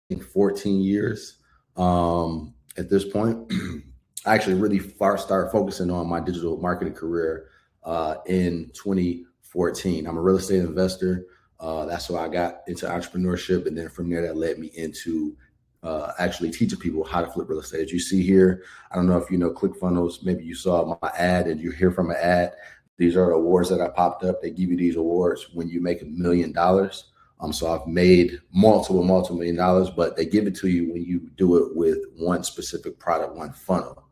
think 14 years at this point. I actually really started focusing on my digital marketing career in 2014. I'm a real estate investor. That's why I got into entrepreneurship. And then from there, that led me into actually teaching people how to flip real estate. As you see here, I don't know if you know ClickFunnels. Maybe you saw my ad and you hear from an ad. These are awards that I popped up. They give you these awards when you make $1 million. So I've made multiple $1 million, but they give it to you when you do it with one specific product, one funnel.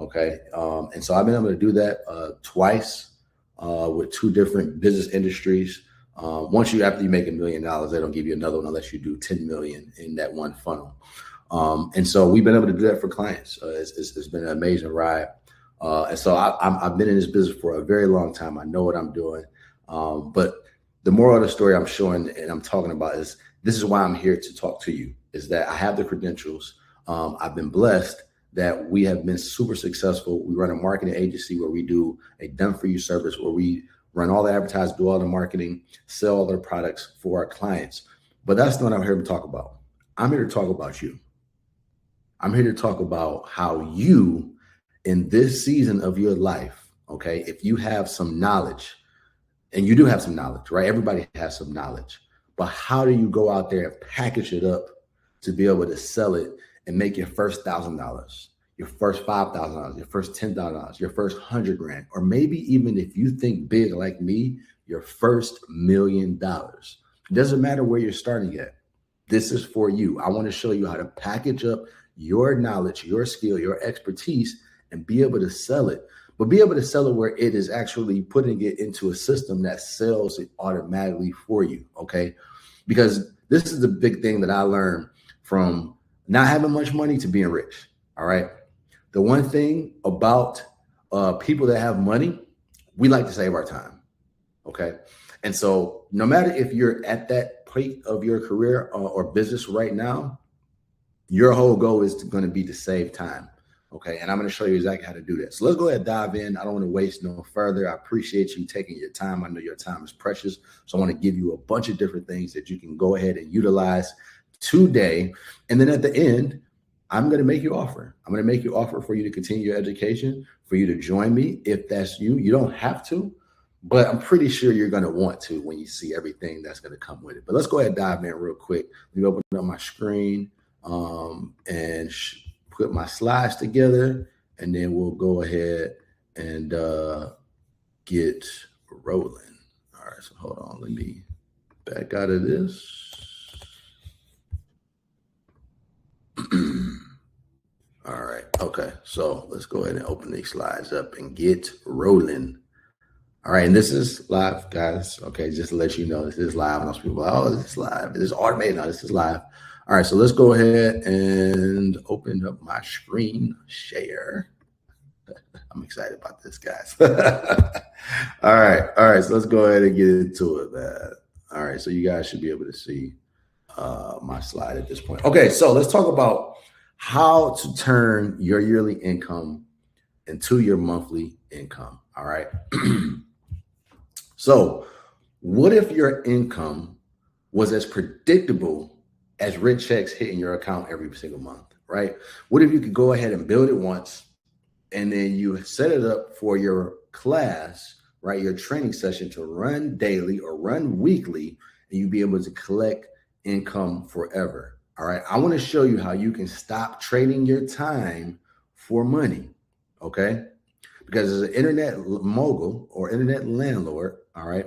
Okay. And so I've been able to do that twice with two different business industries. After you make $1 million, they don't give you another one unless you do 10 million in that one funnel. And so we've been able to do that for clients. It's been an amazing ride. And so I've been in this business for a very long time. I know what I'm doing. But the moral of the story I'm showing and I'm talking about is this is why I'm here to talk to you, is that I have the credentials. I've been blessed that we have been super successful. We run a marketing agency where we do a done for you service, where we run all the advertising, do all the marketing, sell all their products for our clients. But that's not what I'm here to talk about. I'm here to talk about you. I'm here to talk about how you, in this season of your life, okay, if you have some knowledge, and you do have some knowledge, right? Everybody has some knowledge, but how do you go out there and package it up to be able to sell it and make your first $1,000, your first $5,000, your first $10,000, your first $100,000, or maybe even if you think big like me, your first $1 million. It doesn't matter where you're starting at. This is for you. I want to show you how to package up your knowledge, your skill, your expertise, and be able to sell it. But be able to sell it where it is actually putting it into a system that sells it automatically for you, okay? Because this is the big thing that I learned from not having much money to being rich, all right? The one thing about people that have money, we like to save our time, okay? And so no matter if you're at that point of your career or business right now, your whole goal is going to be to save time. Okay, and I'm going to show you exactly how to do that. So let's go ahead and dive in. I don't want to waste no further. I appreciate you taking your time. I know your time is precious. So I want to give you a bunch of different things that you can go ahead and utilize today. And then at the end, I'm going to make you offer. I'm going to make you offer for you to continue your education, for you to join me. If that's you, you don't have to, but I'm pretty sure you're going to want to when you see everything that's going to come with it. But let's go ahead and dive in real quick. Let me open up my screen and put my slides together, and then we'll go ahead and get rolling. All right, so hold on. Let me back out of this. All right, okay. So let's go ahead and open these slides up and get rolling. All right, and this is live, guys. Okay, just to let you know, this is live. And those people are like, oh, this is live. This is automated. No, this is live. All right, so let's go ahead and open up my screen share. I'm excited about this, guys. All right, so let's go ahead and get into it, man. All right, so you guys should be able to see my slide at this point. Okay, so let's talk about how to turn your yearly income into your monthly income, all right? So what if your income was as predictable as rent checks hitting your account every single month, right? What if you could go ahead and build it once and then you set it up for your class, right? Your training session to run daily or run weekly, and you'd be able to collect income forever, all right? I want to show you how you can stop trading your time for money, okay? Because as an internet mogul or internet landlord, all right,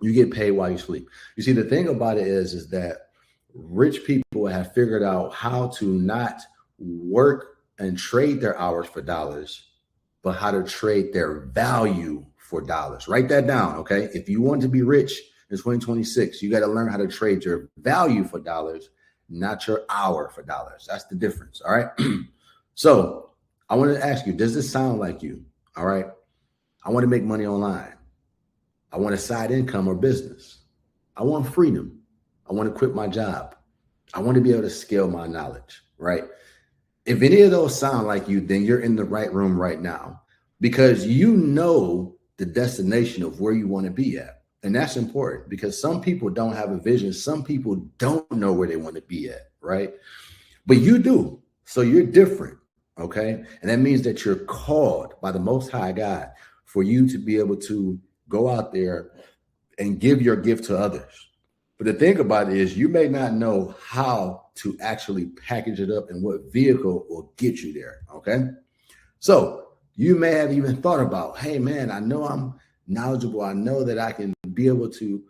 you get paid while you sleep. You see, the thing about it is that rich people have figured out how to not work and trade their hours for dollars, but how to trade their value for dollars. Write that down, okay? If you want to be rich in 2026, you got to learn how to trade your value for dollars, not your hour for dollars. That's the difference, all right? So I want to ask you, does this sound like you? All right. I want to make money online. I want a side income or business. I want freedom. I want to quit my job. I want to be able to scale my knowledge, right? If any of those sound like you, then you're in the right room right now, because you know the destination of where you want to be at. And that's important because some people don't have a vision. Some people don't know where they want to be at, right? But you do. So you're different, okay? And that means that you're called by the Most High God for you to be able to go out there and give your gift to others. But the thing about it is you may not know how to actually package it up and what vehicle will get you there, okay? So you may have even thought about, hey, man, I know I'm knowledgeable. I know that I can be able to,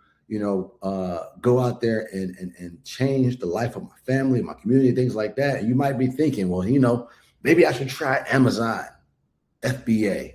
go out there and change the life of my family, my community, things like that. And you might be thinking, well, maybe I should try Amazon, FBA.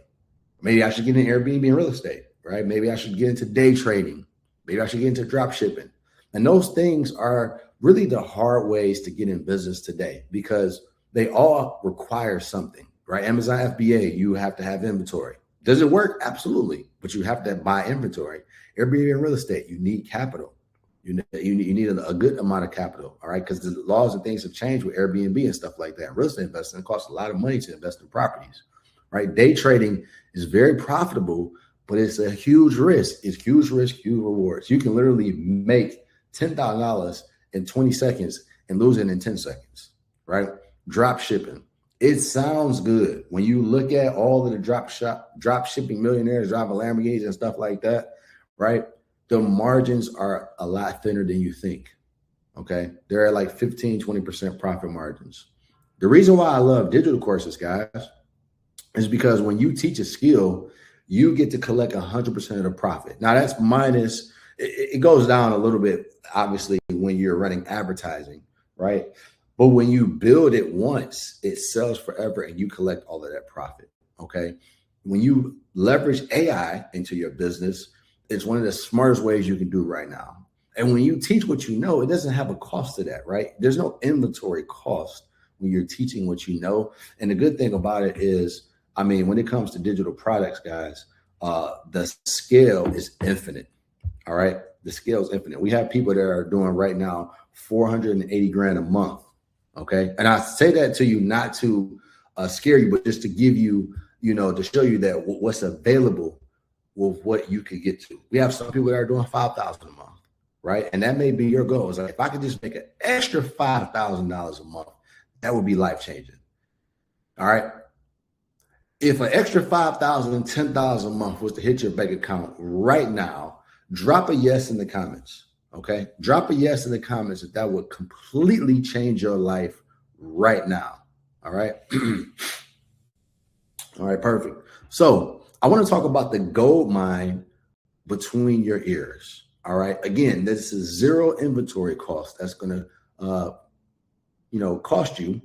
Maybe I should get into Airbnb and real estate, right? Maybe I should get into day trading. Maybe I should get into drop shipping. And those things are really the hard ways to get in business today because they all require something, right? Amazon FBA, you have to have inventory. Does it work? Absolutely. But you have to buy inventory. Airbnb and real estate, you need capital. You need a good amount of capital, all right? Because the laws and things have changed with Airbnb and stuff like that. Real estate investing costs a lot of money to invest in properties, right? Day trading is very profitable, but it's a huge risk. It's huge risk, huge rewards. You can literally make $10,000 in 20 seconds and lose it in 10 seconds, right? Drop shipping. It sounds good when you look at all of the drop shipping millionaires driving Lamborghinis and stuff like that, right? The margins are a lot thinner than you think, okay? They're at like 15, 20% profit margins. The reason why I love digital courses, guys, is because when you teach a skill, you get to collect 100% of the profit. Now that's minus, it goes down a little bit, obviously, when you're running advertising, right? But when you build it once, it sells forever and you collect all of that profit, okay? When you leverage AI into your business, it's one of the smartest ways you can do right now. And when you teach what you know, it doesn't have a cost to that, right? There's no inventory cost when you're teaching what you know. And the good thing about it is, when it comes to digital products, guys, the scale is infinite, all right? The scale is infinite. We have people that are doing right now 480 grand a month. Okay. And I say that to you, not to scare you, but just to give you, to show you that what's available with what you could get to. We have some people that are doing 5,000 a month, right? And that may be your goal. It's like, if I could just make an extra $5,000 a month, that would be life-changing. All right. If an extra 5,000 and 10,000 a month was to hit your bank account right now, drop a yes in the comments. Okay, drop a yes in the comments if that would completely change your life right now. All right. All right, perfect. So I want to talk about the gold mine between your ears. All right. Again, this is zero inventory cost. That's going to, cost you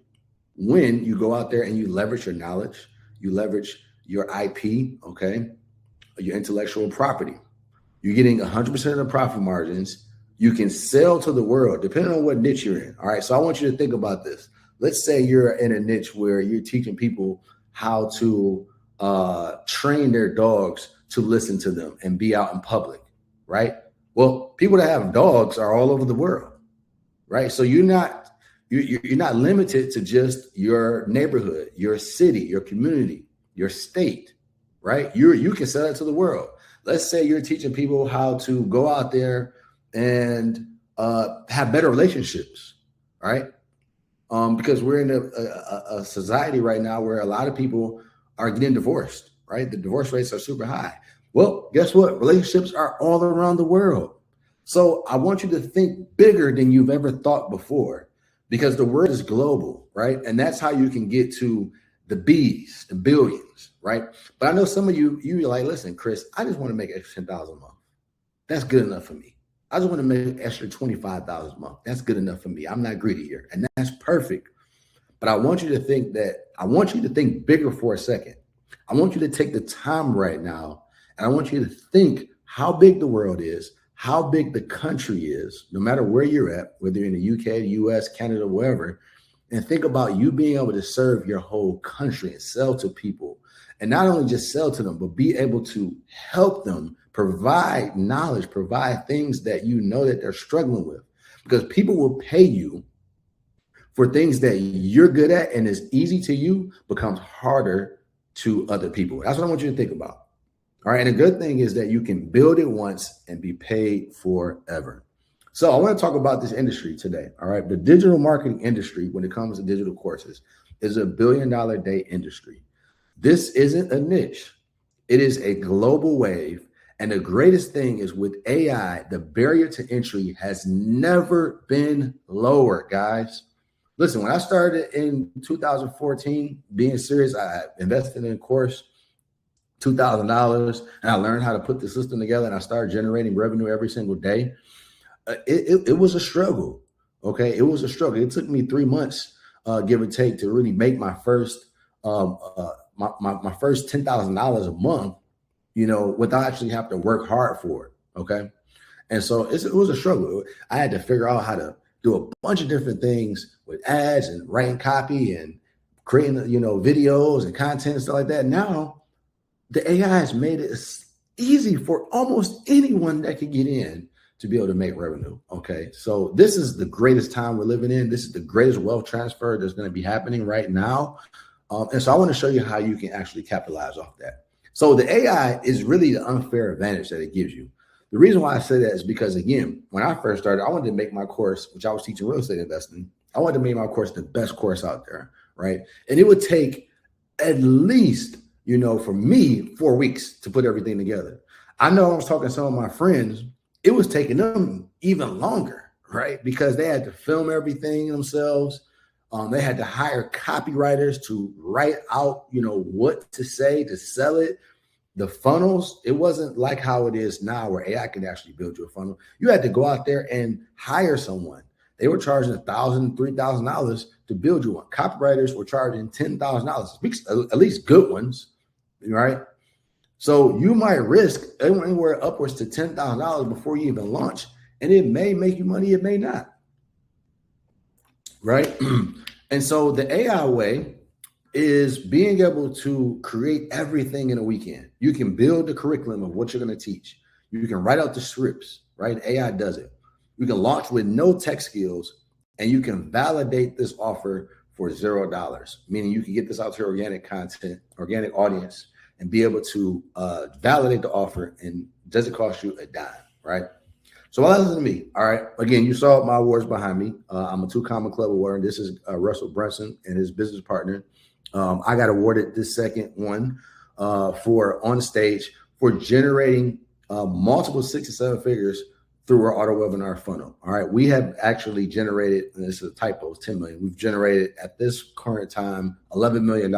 when you go out there and you leverage your knowledge, you leverage your IP, okay, your intellectual property. You're getting 100% of the profit margins. You can sell to the world, depending on what niche you're in. All right. So I want you to think about this. Let's say you're in a niche where you're teaching people how to train their dogs to listen to them and be out in public, right? Well, people that have dogs are all over the world, right? So you're not limited to just your neighborhood, your city, your community, your state, right? You can sell it to the world. Let's say you're teaching people how to go out there and have better relationships, right? Because we're in a society right now where a lot of people are getting divorced, right? The divorce rates are super high. Well, guess what? Relationships are all around the world. So I want you to think bigger than you've ever thought before, because the word is global, right? And that's how you can get to the B's, the billions, right? But I know some of you're like, listen, Chris, I just want to make extra 10,000 a month. That's good enough for me. I just want to make an extra 25,000 a month. That's good enough for me. I'm not greedy here. And that's perfect. But I want you to think bigger for a second. I want you to take the time right now, and I want you to think how big the world is, how big the country is, no matter where you're at, whether you're in the UK, US, Canada, wherever, and think about you being able to serve your whole country and sell to people. And not only just sell to them, but be able to help them, provide knowledge, provide things that you know that they're struggling with. Because people will pay you for things that you're good at and is easy to you becomes harder to other people. That's what I want you to think about. All right. And the good thing is that you can build it once and be paid forever. So I want to talk about this industry today. All right. The digital marketing industry, when it comes to digital courses, is a $1 billion a day industry. This isn't a niche. It is a global wave. And the greatest thing is with AI, the barrier to entry has never been lower, guys. Listen, when I started in 2014, being serious, I invested in a course, $2,000, and I learned how to put the system together, and I started generating revenue every single day. It was a struggle. Okay, it was a struggle. It took me 3 months, give or take, to really make my first my first $10,000 a month, without actually having to work hard for it. Okay. And so it was a struggle. I had to figure out how to do a bunch of different things with ads and writing copy and creating, videos and content and stuff like that. Now the AI has made it easy for almost anyone that can get in to be able to make revenue. Okay. So this is the greatest time we're living in. This is the greatest wealth transfer that's going to be happening right now. And so I want to show you how you can actually capitalize off that. So the AI is really the unfair advantage that it gives you. The reason why I say that is because, again, when I first started, I wanted to make my course, which I was teaching real estate investing, I wanted to make my course the best course out there, right? And it would take at least, for me, 4 weeks to put everything together. I know I was talking to some of my friends, it was taking them even longer, right? Because they had to film everything themselves. They had to hire copywriters to write out, what to say to sell it. The funnels, it wasn't like how it is now where AI can actually build you a funnel. You had to go out there and hire someone. They were charging $1,000, $3,000 to build you one. Copywriters were charging $10,000, at least good ones, right? So you might risk anywhere upwards to $10,000 before you even launch, and it may make you money, it may not, right? And so the AI way is being able to create everything in a weekend. You can build the curriculum of what you're going to teach. You can write out the scripts, right? AI does it. You can launch with no tech skills, and you can validate this offer for $0, meaning you can get this out to your organic content, organic audience, and be able to validate the offer, and doesn't cost you a dime, right? So what listen to me, all right? Again, you saw my awards behind me. I'm a 2 Comma Club award, and this is Russell Brunson and his business partner. I got awarded this second one for on stage for generating multiple 6 to 7 figures through our auto webinar funnel. All right, we have actually generated, and this is a typo, it's 10 million. We've generated at this current time $11 million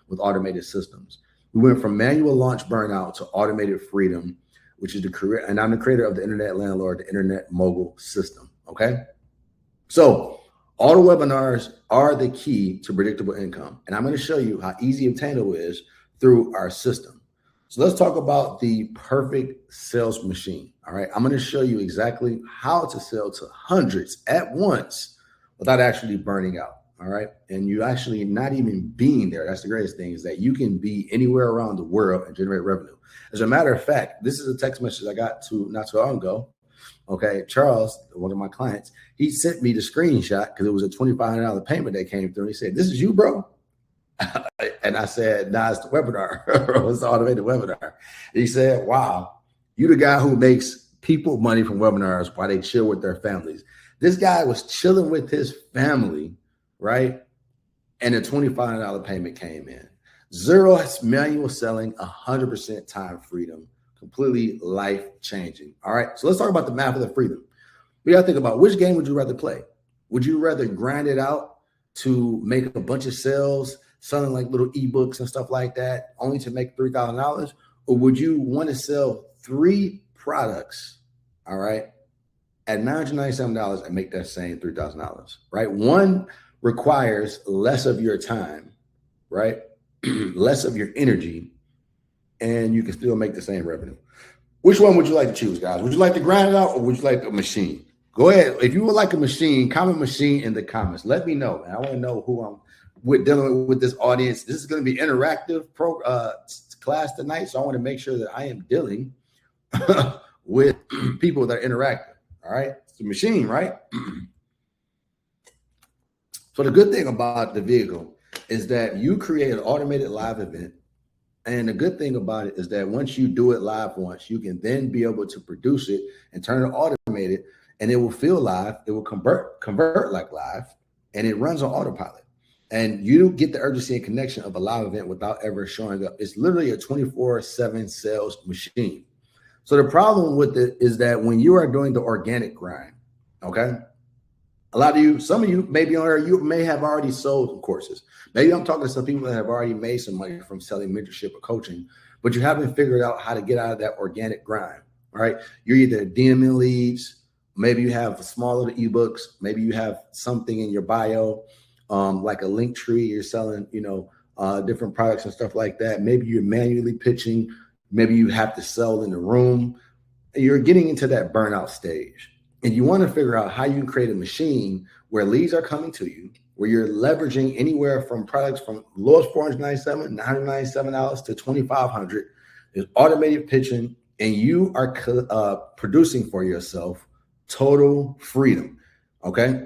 with automated systems. We went from manual launch burnout to automated freedom, which is the career, and I'm the creator of the Internet Landlord, the Internet Mogul System. Okay, so auto webinars are the key to predictable income. And I'm going to show you how easy obtainable it is through our system. So let's talk about the perfect sales machine. All right. I'm going to show you exactly how to sell to hundreds at once without actually burning out. All right. And you actually not even being there. That's the greatest thing, is that you can be anywhere around the world and generate revenue. As a matter of fact, this is a text message I got not too long ago. Okay, Charles, one of my clients, he sent me the screenshot because it was a $2,500 payment that came through. And he said, "This is you, bro?" And I said, "Nah, it's the webinar." It was the automated webinar. And he said, "Wow, you the guy who makes people money from webinars while they chill with their families." This guy was chilling with his family, right? And a $2,500 payment came in. Zero manual selling, 100% time freedom. Completely life-changing. All right, so let's talk about the math of the freedom. We got to think about, which game would you rather play? Would you rather grind it out to make a bunch of sales, selling like little ebooks and stuff like that, only to make $3,000? Or would you want to sell 3 products, all right, at $997 and make that same $3,000, right? One requires less of your time, right? Less of your energy, and you can still make the same revenue. Which one would you like to choose, guys? Would you like to grind it out, or would you like a machine? Go ahead. If you would like a machine, comment machine in the comments. Let me know, man. I want to know who I'm with, dealing with this audience. This is going to be interactive class tonight, so I want to make sure that I am dealing with people that are interactive. All right, it's a machine, right? So the good thing about the vehicle is that you create an automated live event And the good thing about it is that once you do it live once, you can then be able to produce it and turn it automated, and it will feel live. It will convert like live, and it runs on autopilot. And you get the urgency and connection of a live event without ever showing up. It's literally a 24/7 sales machine. So the problem with it is that when you are doing the organic grind, okay, a lot of you, some of you maybe you may have already sold courses. Maybe I'm talking to some people that have already made some money from selling mentorship or coaching, but you haven't figured out how to get out of that organic grind. All right. You're either DMing leads, maybe you have small little ebooks, maybe you have something in your bio, like a link tree, you're selling, different products and stuff like that. Maybe you're manually pitching, maybe you have to sell in the room. You're getting into that burnout stage. And you want to figure out how you can create a machine where leads are coming to you, where you're leveraging anywhere from products from lowest $497, $997 to $2,500. Is automated pitching, and you are producing for yourself total freedom. Okay.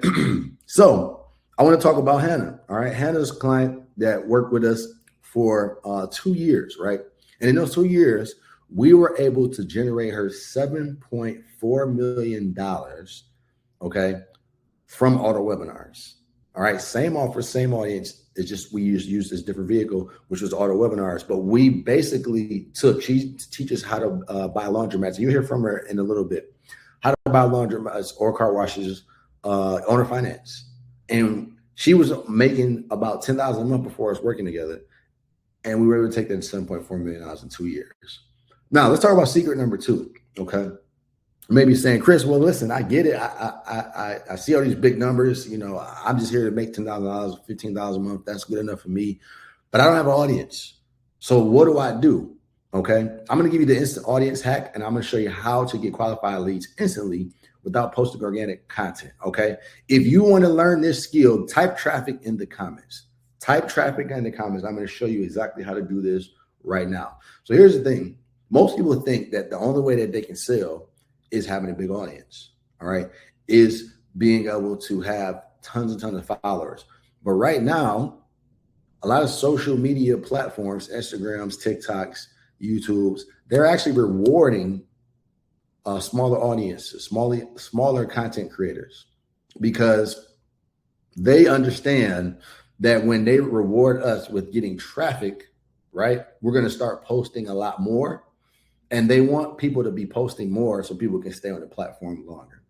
So I want to talk about Hannah. All right. Hannah's a client that worked with us for 2 years. Right. And in those 2 years, we were able to generate her $7.4 million, okay, from auto webinars. All right, same offer, same audience. It's just we used this different vehicle, which was auto webinars. But we basically she teaches how to buy laundromats. You hear from her in a little bit. How to buy laundromats or car washes, owner finance. And she was making about $10,000 a month before us working together. And we were able to take that to $7.4 million in 2 years. Now, let's talk about secret number 2, okay? Maybe saying, Chris, well, listen, I get it. I see all these big numbers. I'm just here to make $10,000, $15,000 a month. That's good enough for me. But I don't have an audience. So what do I do? Okay? I'm going to give you the instant audience hack, and I'm going to show you how to get qualified leads instantly without posting organic content, okay? If you want to learn this skill, type traffic in the comments. Type traffic in the comments. I'm going to show you exactly how to do this right now. So here's the thing. Most people think that the only way that they can sell is having a big audience, all right, is being able to have tons and tons of followers. But right now, a lot of social media platforms, Instagrams, TikToks, YouTubes, they're actually rewarding smaller audiences, smaller content creators, because they understand that when they reward us with getting traffic, right, we're going to start posting a lot more. And they want people to be posting more so people can stay on the platform longer.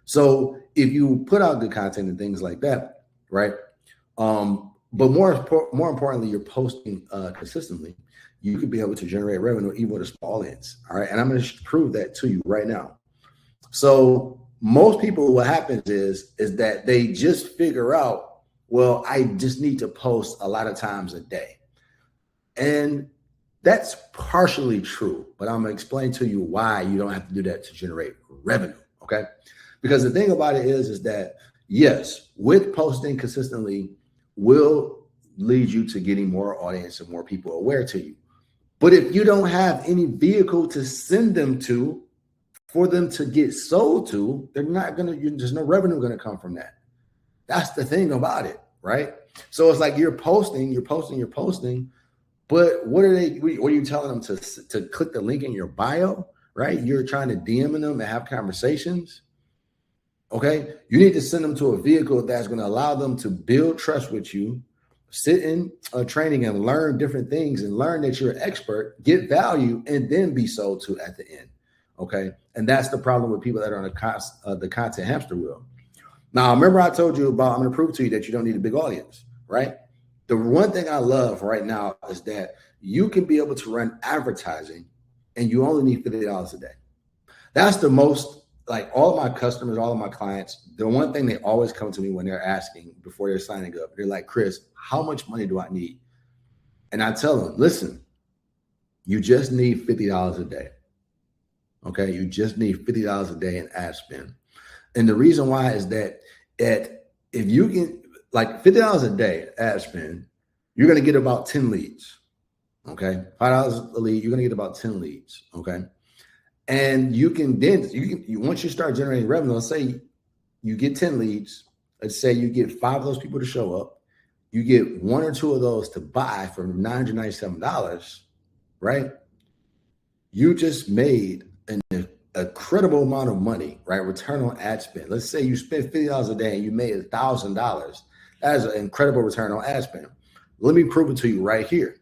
So if you put out good content and things like that, right? But more importantly, you're posting consistently, you could be able to generate revenue even with a small audience. All right. And I'm going to prove that to you right now. So most people, what happens is that they just figure out, well, I just need to post a lot of times a day. And that's partially true, but I'm going to explain to you why you don't have to do that to generate revenue, okay? Because the thing about it is that, yes, with posting consistently will lead you to getting more audience and more people aware to you. But if you don't have any vehicle to send them to for them to get sold to, they're not going to, there's no revenue going to come from that. That's the thing about it, right? So it's like you're posting, but what are you telling them to click the link in your bio, right? You're trying to DM them and have conversations. Okay. You need to send them to a vehicle that's going to allow them to build trust with you, sit in training and learn different things and learn that you're an expert, get value, and then be sold to at the end. Okay. And that's the problem with people that are on the content hamster wheel. Now, remember I told you about, I'm going to prove to you that you don't need a big audience, right? The one thing I love right now is that you can be able to run advertising and you only need $50 a day. That's the most, like all of my customers, all of my clients, the one thing they always come to me when they're asking before they're signing up, they're like, Chris, how much money do I need? And I tell them, listen, you just need $50 a day. Okay. You just need $50 a day in ad spend. And the reason why is that if you can, like $50 a day ad spend, you're going to get about 10 leads. Okay. $5 a lead, you're going to get about 10 leads. Okay. And you can then, once you start generating revenue, let's say you get 10 leads. Let's say you get 5 of those people to show up. You get 1 or 2 of those to buy for $997. right? You just made an incredible amount of money, right? Return on ad spend. Let's say you spent $50 a day and you made $1,000. That is an incredible return on ad spend. Let me prove it to you right here,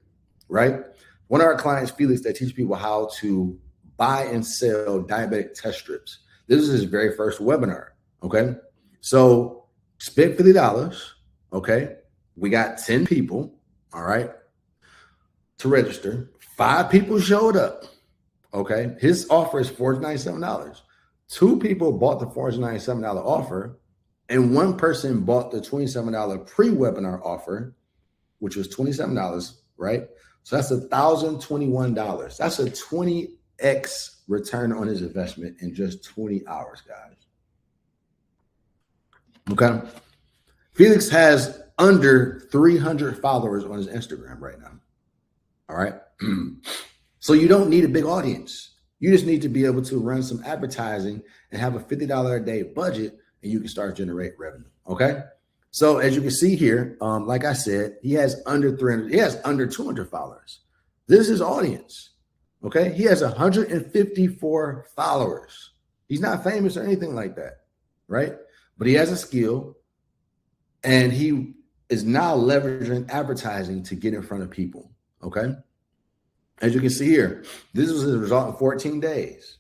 right? One of our clients, Felix, that teach people how to buy and sell diabetic test strips. This is his very first webinar, okay? So spent $50, okay? We got 10 people, all right, to register. 5 people showed up, okay? His offer is $497. 2 people bought the $497 offer, and 1 person bought the $27 pre-webinar offer, which was $27, right? So that's $1,021. That's a 20x return on his investment in just 20 hours, guys. Okay. Felix has under 300 followers on his Instagram right now. All right. So you don't need a big audience. You just need to be able to run some advertising and have a $50 a day budget, and you can start generating revenue. Okay. So as you can see here, like I said, he has under 300, he has under 200 followers. This is his audience. Okay. He has 154 followers. He's not famous or anything like that. Right. But he has a skill, and he is now leveraging advertising to get in front of people. Okay. As you can see here, this was his result in 14 days.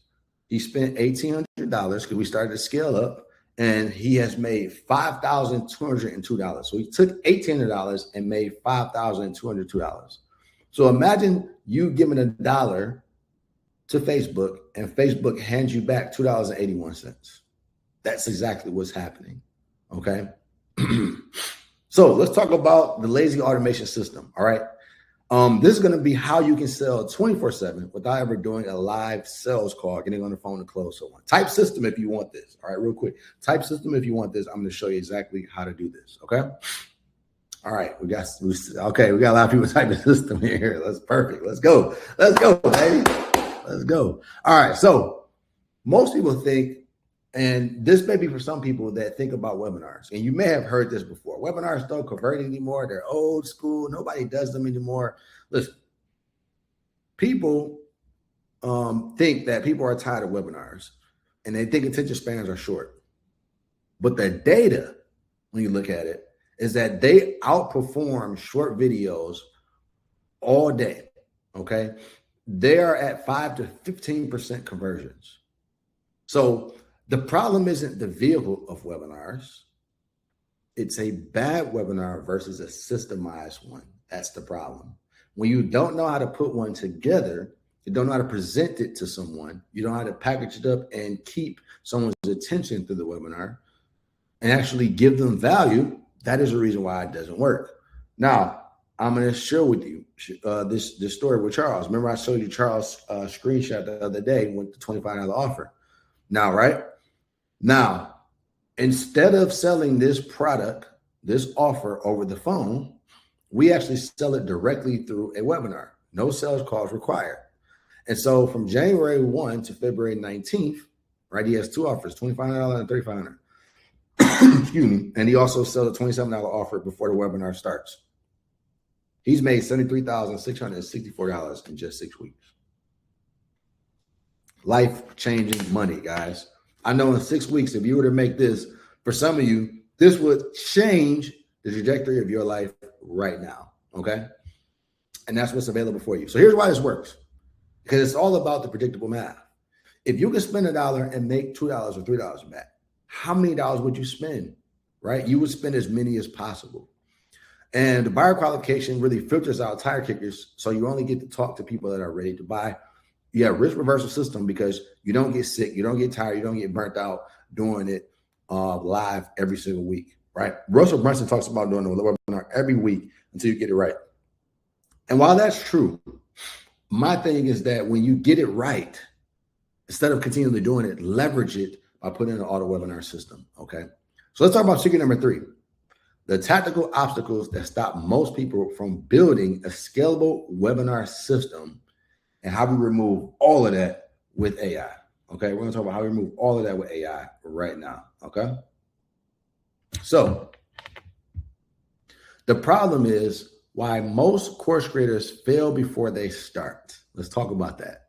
He spent $1,800 because we started to scale up, and he has made $5,202. So he took $1,800 and made $5,202. So imagine you giving $1 to Facebook, and Facebook hands you back $2.81. That's exactly what's happening. Okay. So let's talk about the lazy automation system. All right. This is going to be how you can sell 24/7 without ever doing a live sales call, getting on the phone to close someone. Type system if you want this. All right, real quick. Type system if you want this. I'm going to show you exactly how to do this. Okay. All right. We got a lot of people typing system here. That's perfect. Let's go. Let's go, baby. Let's go. All right. So most people think, and this may be for some people that think about webinars, and you may have heard this before. Webinars don't convert anymore. They're old school. Nobody does them anymore. Listen, people think that people are tired of webinars, and they think attention spans are short. But the data, when you look at it, is that they outperform short videos all day, okay? They are at 5 to 15% conversions. So the problem isn't the vehicle of webinars. It's a bad webinar versus a systemized one. That's the problem. When you don't know how to put one together, you don't know how to present it to someone, you don't know how to package it up and keep someone's attention through the webinar and actually give them value, that is the reason why it doesn't work. Now, I'm going to share with you this story with Charles. Remember, I showed you Charles' screenshot the other day with the $25 offer. Now, right? Now, instead of selling this product, this offer over the phone, we actually sell it directly through a webinar. No sales calls required. And so from January 1 to February 19th, right, he has 2 offers, $25 and $3,500. Excuse me. And he also sells a $27 offer before the webinar starts. He's made $73,664 in just 6 weeks. Life-changing money, guys. I know in 6 weeks, if you were to make this, for some of you, this would change the trajectory of your life right now, okay? And that's what's available for you. So here's why this works. Because it's all about the predictable math. If you can spend $1 and make $2 or $3 back, how many dollars would you spend, right? You would spend as many as possible. And the buyer qualification really filters out tire kickers, so you only get to talk to people that are ready to buy. You have risk reversal system because you don't get sick, you don't get tired, you don't get burnt out doing it live every single week, right? Russell Brunson talks about doing a webinar every week until you get it right. And while that's true, my thing is that when you get it right, instead of continually doing it, leverage it by putting in an auto webinar system, okay? So let's talk about secret number 3. The tactical obstacles that stop most people from building a scalable webinar system and how we remove all of that with AI, okay? We're gonna talk about how we remove all of that with AI right now, okay? So the problem is why most course creators fail before they start, Let's talk about that.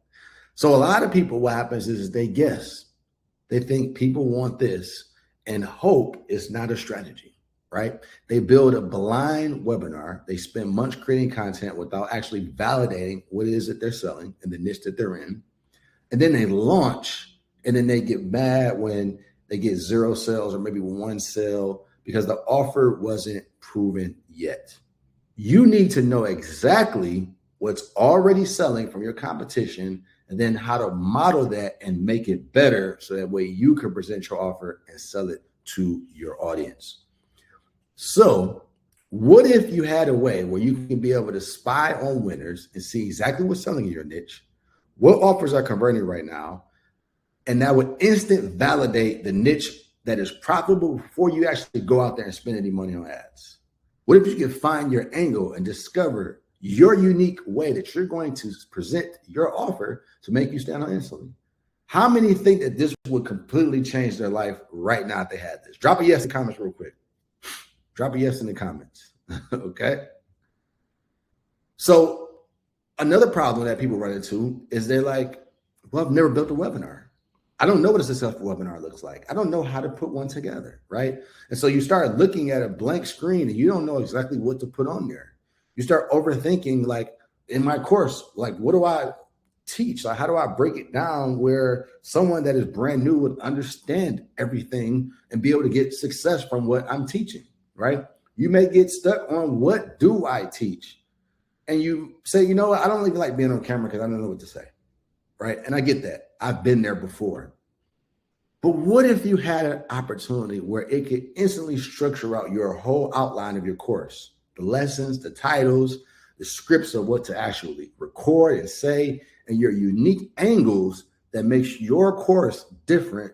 So a lot of people, what happens is they guess. They think people want this, and hope is not a strategy, right? They build a blind webinar. They spend months creating content without actually validating what it is that they're selling and the niche that they're in. And then they launch, and then they get mad when they get 0 sales or maybe 1 sale because the offer wasn't proven yet. You need to know exactly what's already selling from your competition and then how to model that and make it better so that way you can present your offer and sell it to your audience. So what if you had a way where you can be able to spy on winners and see exactly what's selling in your niche, what offers are converting right now, and that would instant validate the niche that is profitable before you actually go out there and spend any money on ads? What if you could find your angle and discover your unique way that you're going to present your offer to make you stand out instantly? How many think that this would completely change their life right now if they had this? Drop a yes in the comments real quick. Drop a yes in the comments, okay? So another problem that people run into is they're like, well, I've never built a webinar. I don't know what a successful webinar looks like. I don't know how to put one together, right? And so you start looking at a blank screen and you don't know exactly what to put on there. You start overthinking, like in my course, like what do I teach? Like how do I break it down where someone that is brand new would understand everything and be able to get success from what I'm teaching, right? You may get stuck on what do I teach? And you say, you know what? I don't even like being on camera because I don't know what to say, right? And I get that. I've been there before. But what if you had an opportunity where it could instantly structure out your whole outline of your course, the lessons, the titles, the scripts of what to actually record and say, and your unique angles that makes your course different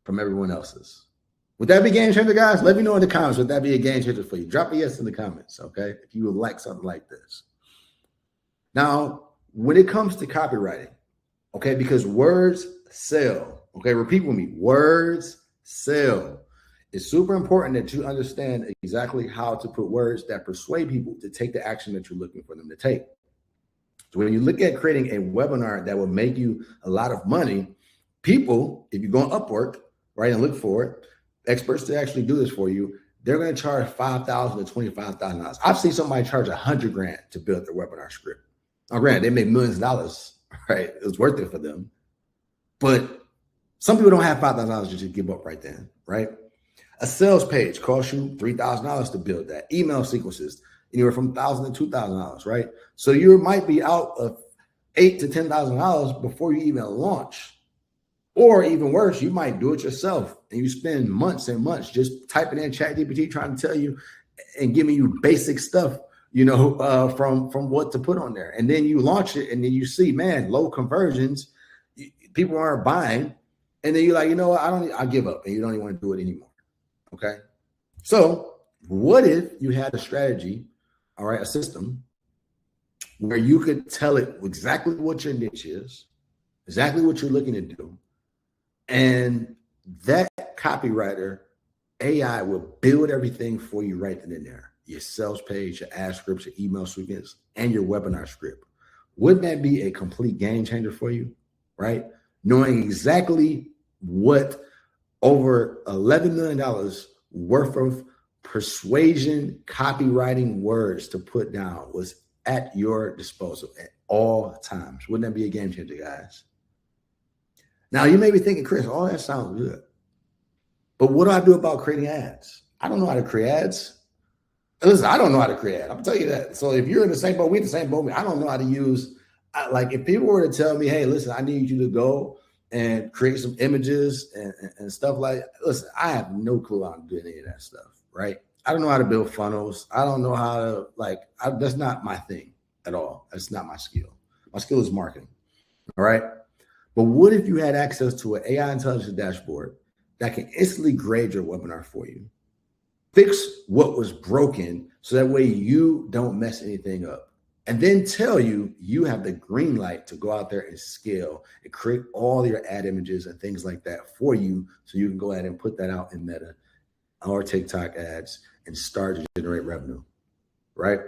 from everyone else's? Would that be a game changer, guys? Let me know in the comments. Would that be a game changer for you? Drop a yes in the comments, okay? If you would like something like this. Now, when it comes to copywriting, okay, because words sell, okay, repeat with me, words sell. It's super important that you understand exactly how to put words that persuade people to take the action that you're looking for them to take. So when you look at creating a webinar that will make you a lot of money, people, if you go on Upwork, right, and look for it, experts to actually do this for you, they're going to charge $5,000 to $25,000. I've seen somebody charge $100,000 to build their webinar script. Now, granted, they made millions of dollars, right? It was worth it for them. But some people don't have $5,000 just to give up right then, right? A sales page costs you $3,000 to build that. Email sequences, anywhere from $1,000 to $2,000, right? So you might be out of $8,000 to $10,000 before you even launch. Or even worse, you might do it yourself and you spend months and months just typing in ChatGPT trying to tell you and giving you basic stuff, you know, from what to put on there. And then you launch it and then you see, man, low conversions, people aren't buying. And then you're like, you know what, I give up, and you don't even want to do it anymore. Okay. So what if you had a strategy, all right, a system where you could tell it exactly what your niche is, exactly what you're looking to do, and that copywriter AI will build everything for you right then and there. Your sales page, your ad scripts, your email sequence, and your webinar script. Wouldn't that be a complete game changer for you, right? Knowing exactly what over $11 million worth of persuasion copywriting words to put down was at your disposal at all times. Wouldn't that be a game changer, guys? Now, you may be thinking, Chris, all that sounds good, but what do I do about creating ads? I don't know how to create ads. Listen, I don't know how to create ads. I'll tell you that. So if you're in the same boat, we're in the same boat. I don't know how to use, like if people were to tell me, hey, listen, I need you to go and create some images and stuff like that. Listen, I have no clue how to do any of that stuff, right? I don't know how to build funnels. I don't know how to, that's not my thing at all. That's not my skill. My skill is marketing, all right? But what if you had access to an AI intelligence dashboard that can instantly grade your webinar for you, fix what was broken so that way you don't mess anything up, and then tell you you have the green light to go out there and scale and create all your ad images and things like that for you so you can go ahead and put that out in Meta or TikTok ads and start to generate revenue, right?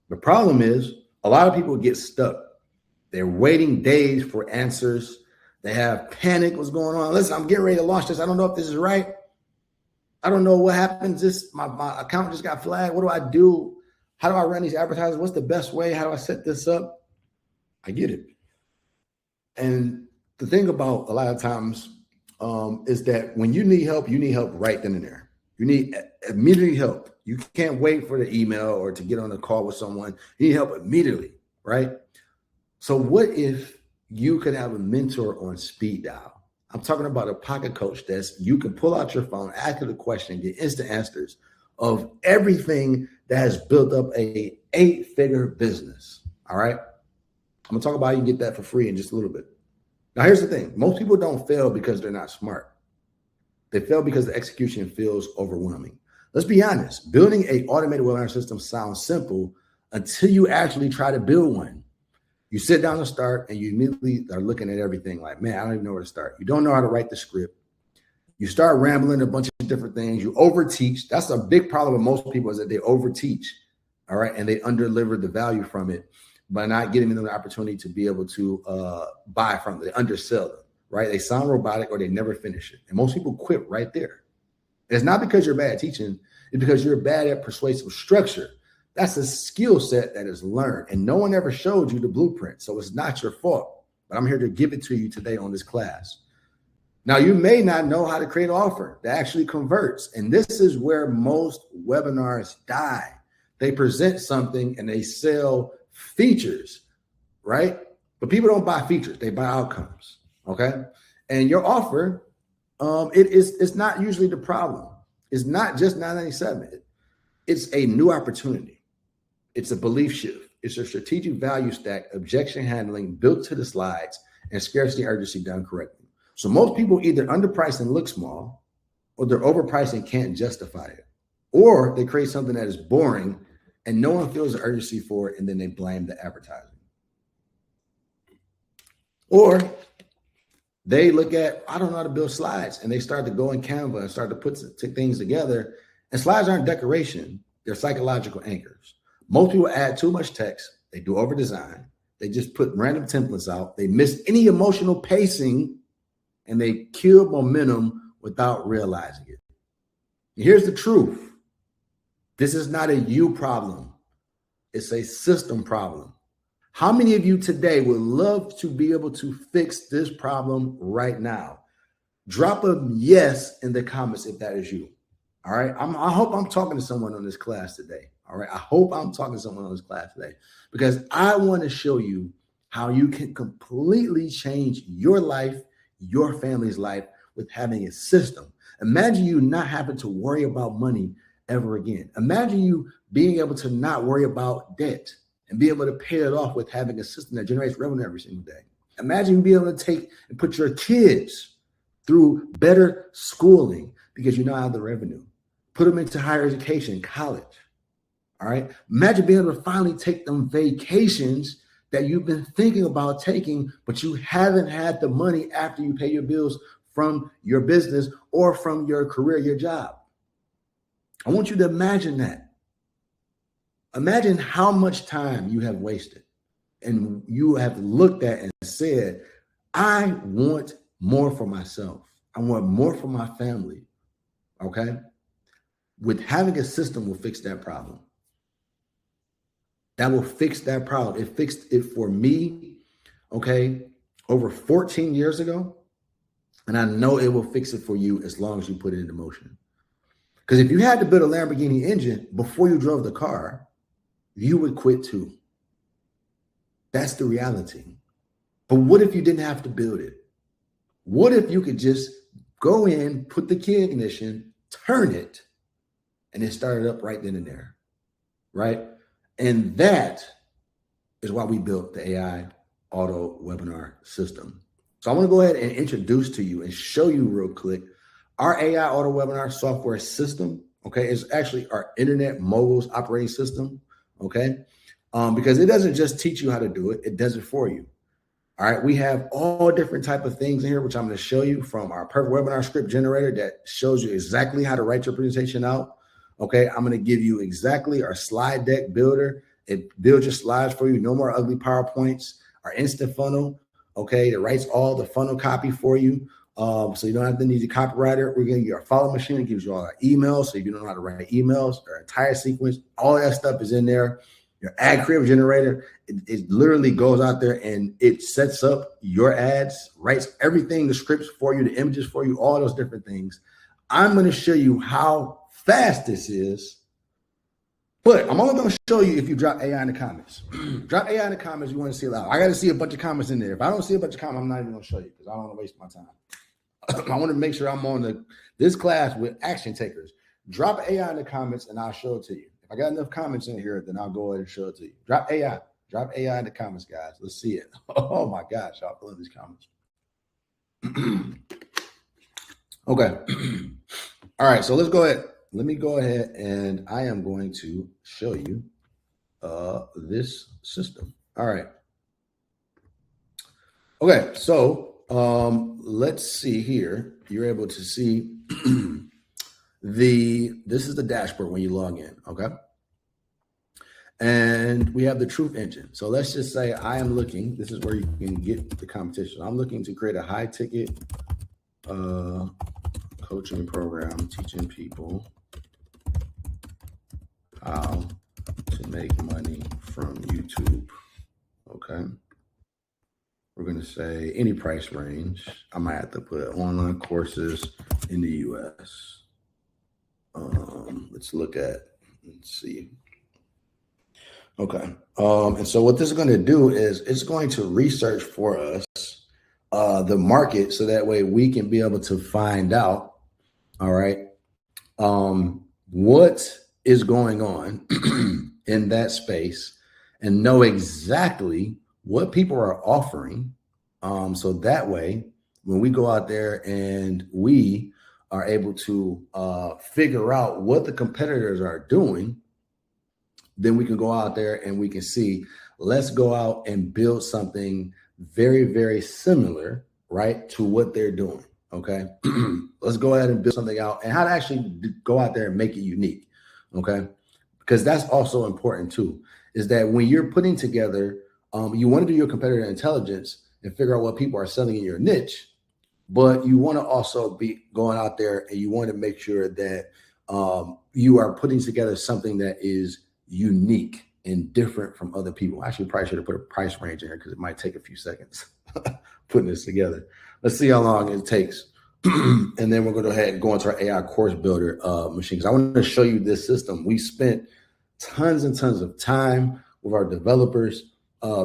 The problem is a lot of people get stuck They're waiting days for answers. They have panic. What's going on? Listen, I'm getting ready to launch this. I don't know if this is right. I don't know what happens. My account just got flagged. What do I do? How do I run these advertisers? What's the best way? How do I set this up? I get it. And the thing about a lot of times is that when you need help right then and there. You need immediate help. You can't wait for the email or to get on a call with someone. You need help immediately, right? So what if you could have a mentor on speed dial? I'm talking about a pocket coach that's you can pull out your phone, ask it a question, get instant answers of everything that has built up a 8-figure business. All right. I'm gonna talk about how you can get that for free in just a little bit. Now, here's the thing. Most people don't fail because they're not smart. They fail because the execution feels overwhelming. Let's be honest. Building an automated webinar system sounds simple until you actually try to build one. You sit down to start and you immediately are looking at everything like, man, I don't even know where to start. You don't know how to write the script. You start rambling a bunch of different things. You overteach. That's a big problem with most people is that they overteach, all right, and they underdeliver the value from it by not giving them the opportunity to be able to buy from it. They undersell them, right? They sound robotic or they never finish it. And most people quit right there. It's not because you're bad at teaching. It's because you're bad at persuasive structure. That's a skill set that is learned, and no one ever showed you the blueprint, so it's not your fault. But I'm here to give it to you today on this class. Now, you may not know how to create an offer that actually converts, and this is where most webinars die. They present something and they sell features, right? But people don't buy features; they buy outcomes. Okay, and your offer, it's not usually the problem. It's not just 997. It's a new opportunity. It's a belief shift. It's a strategic value stack, objection handling built to the slides, and scarcity urgency done correctly. So most people either underprice and look small, or they're overpriced and can't justify it, or they create something that is boring and no one feels the urgency for it, and then they blame the advertising. Or they look at, I don't know how to build slides, and they start to go in Canva and start to put things together. And slides aren't decoration. They're psychological anchors. Most people add too much text. They do over design. They just put random templates out. They miss any emotional pacing, and they kill momentum without realizing it. And here's the truth. This is not a you problem. It's a system problem. How many of you today would love to be able to fix this problem right now? Drop a yes in the comments if that is you. All right. I hope I'm talking to someone on this class today. All right. I hope I'm talking to someone on this class today because I want to show you how you can completely change your life, your family's life with having a system. Imagine you not having to worry about money ever again. Imagine you being able to not worry about debt and be able to pay it off with having a system that generates revenue every single day. Imagine being able to take and put your kids through better schooling because you now have the revenue. Put them into higher education, college. All right. Imagine being able to finally take them vacations that you've been thinking about taking, but you haven't had the money after you pay your bills from your business or from your career, your job. I want you to imagine that. Imagine how much time you have wasted and you have looked at and said, I want more for myself. I want more for my family. Okay. With having a system will fix that problem. That will fix that problem. It fixed it for me, okay, over 14 years ago. And I know it will fix it for you as long as you put it into motion. Because if you had to build a Lamborghini engine before you drove the car, you would quit too. That's the reality. But what if you didn't have to build it? What if you could just go in, put the key in ignition, turn it, and it started up right then and there, right? And that is why we built the AI Auto Webinar System. So I want to go ahead and introduce to you and show you real quick our AI Auto Webinar software system, okay? It's actually our Internet Moguls operating system, okay? Because it doesn't just teach you how to do it, it does it for you. All right, we have all different type of things in here, which I'm going to show you from our perfect webinar script generator that shows you exactly how to write your presentation out. Okay, I'm going to give you exactly our slide deck builder. It builds your slides for you. No more ugly PowerPoints. our instant funnel, okay, that writes all the funnel copy for you. So you don't have to need a copywriter. We're going to get our follow machine. It gives you all our emails. So if you don't know how to write emails, our entire sequence, all that stuff is in there. Your ad creative generator, it literally goes out there and it sets up your ads, writes everything, the scripts for you, the images for you, all those different things. I'm going to show you how fast this is, but I'm only going to show you if you drop AI in the comments. Drop AI in the comments. You want to see it loud. I got to see a bunch of comments in there. If I don't see a bunch of comments, I'm not even going to show you because I don't want to waste my time. I want to make sure I'm on this class with action takers. Drop AI in the comments and I'll show it to you. If I got enough comments in here, then I'll go ahead and show it to you. Drop AI. Drop AI in the comments, guys. Let's see it. Oh my gosh, y'all fill in these comments. Okay. All right, so let's go ahead. Let me go ahead and I am going to show you this system. All right. Okay, so let's see here. You're able to see this is the dashboard when you log in, okay? And we have the Truth Engine. So let's just say I am looking, this is where you can get the competition. I'm looking to create a high ticket coaching program teaching people how to make money from YouTube, okay? We're going to say any price range. I might have to put online courses in the US. Let's see. Okay. And so what this is going to do is it's going to research for us the market so that way we can be able to find out, all right, what is going on in that space and know exactly what people are offering. So that way, when we go out there and we are able to figure out what the competitors are doing, then we can go out there and we can see, let's go out and build something very, very similar, right, to what they're doing, okay? Let's go ahead and build something out and how to actually go out there and make it unique, okay? Because that's also important too, is that when you're putting together, you want to do your competitor intelligence and figure out what people are selling in your niche, but you want to also be going out there and you want to make sure that you are putting together something that is unique and different from other people. Actually, probably should have put a price range in here because it might take a few seconds putting this together. Let's see how long it takes. And then we're going to go ahead and go into our AI course builder machine. Because I want to show you this system. We spent tons and tons of time with our developers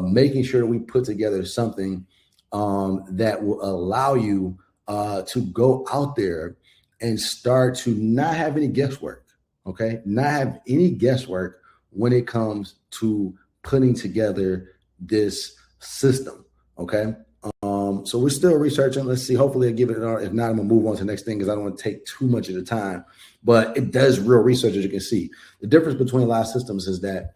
making sure that we put together something that will allow you to go out there and start to not have any guesswork, okay? Not have any guesswork when it comes to putting together this system, okay? So we're still researching. Let's see. Hopefully I'll give it an hour. If not, I'm going to move on to the next thing because I don't want to take too much of the time. But it does real research, as you can see. The difference between a lot of systems is that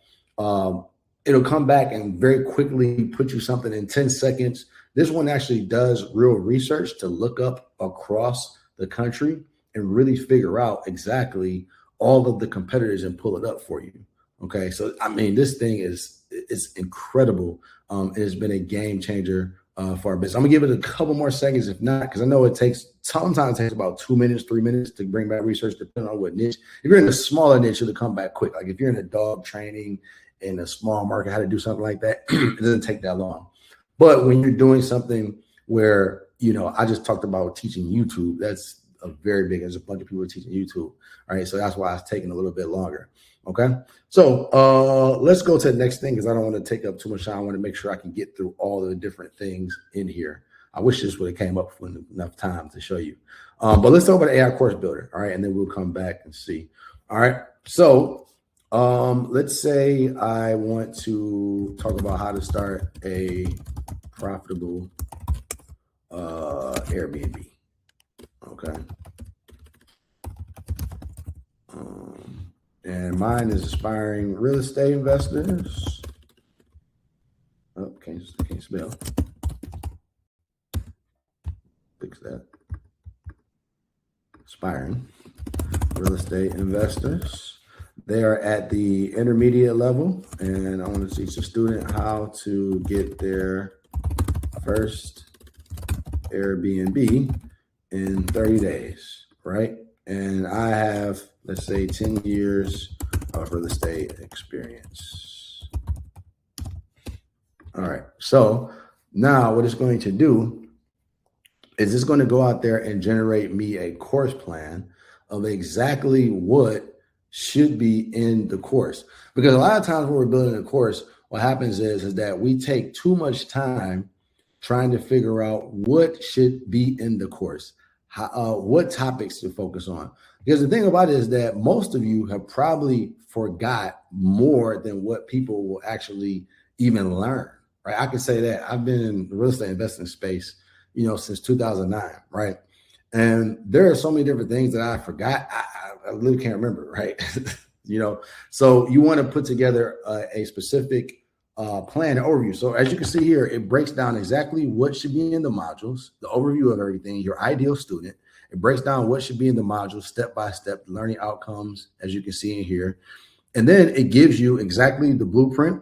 it'll come back and very quickly put you something in 10 seconds. This one actually does real research to look up across the country and really figure out exactly all of the competitors and pull it up for you. Okay, so I mean, this thing is incredible. It has been a game changer for our business. I'm gonna give it a couple more seconds, if not, because I know sometimes it takes about 2 minutes, 3 minutes to bring back research, depending on what niche. If you're in a smaller niche, it'll come back quick. Like if you're in a dog training in a small market, how to do something like that, it doesn't take that long. But when you're doing something where, you know, I just talked about teaching YouTube, that's a very big, there's a bunch of people teaching YouTube. All right, so that's why it's taking a little bit longer. Okay, so let's go to the next thing because I don't want to take up too much time. I want to make sure I can get through all the different things in here. I wish this would have came up with enough time to show you. But let's talk about the AI course builder. All right, and then we'll come back and see. All right, so let's say I want to talk about how to start a profitable Airbnb. Okay. And mine is aspiring real estate investors. Oh, can't spell. Fix that. Aspiring real estate investors They are at the intermediate level, and I want to teach a student how to get their first Airbnb in 30 days, right? And I have, let's say, 10 years of real estate experience. All right, so now what it's going to do is it's going to go out there and generate me a course plan of exactly what should be in the course. Because a lot of times when we're building a course, what happens is that we take too much time trying to figure out what should be in the course, what topics to focus on. Because the thing about it is that most of you have probably forgot more than what people will actually even learn, right? I can say that I've been in the real estate investing space, since 2009, right? And there are so many different things that I forgot. I literally can't remember, right? So you want to put together a specific plan and overview. So as you can see here, it breaks down exactly what should be in the modules, the overview of everything, your ideal student. It breaks down what should be in the modules, step-by-step learning outcomes, as you can see in here. And then it gives you exactly the blueprint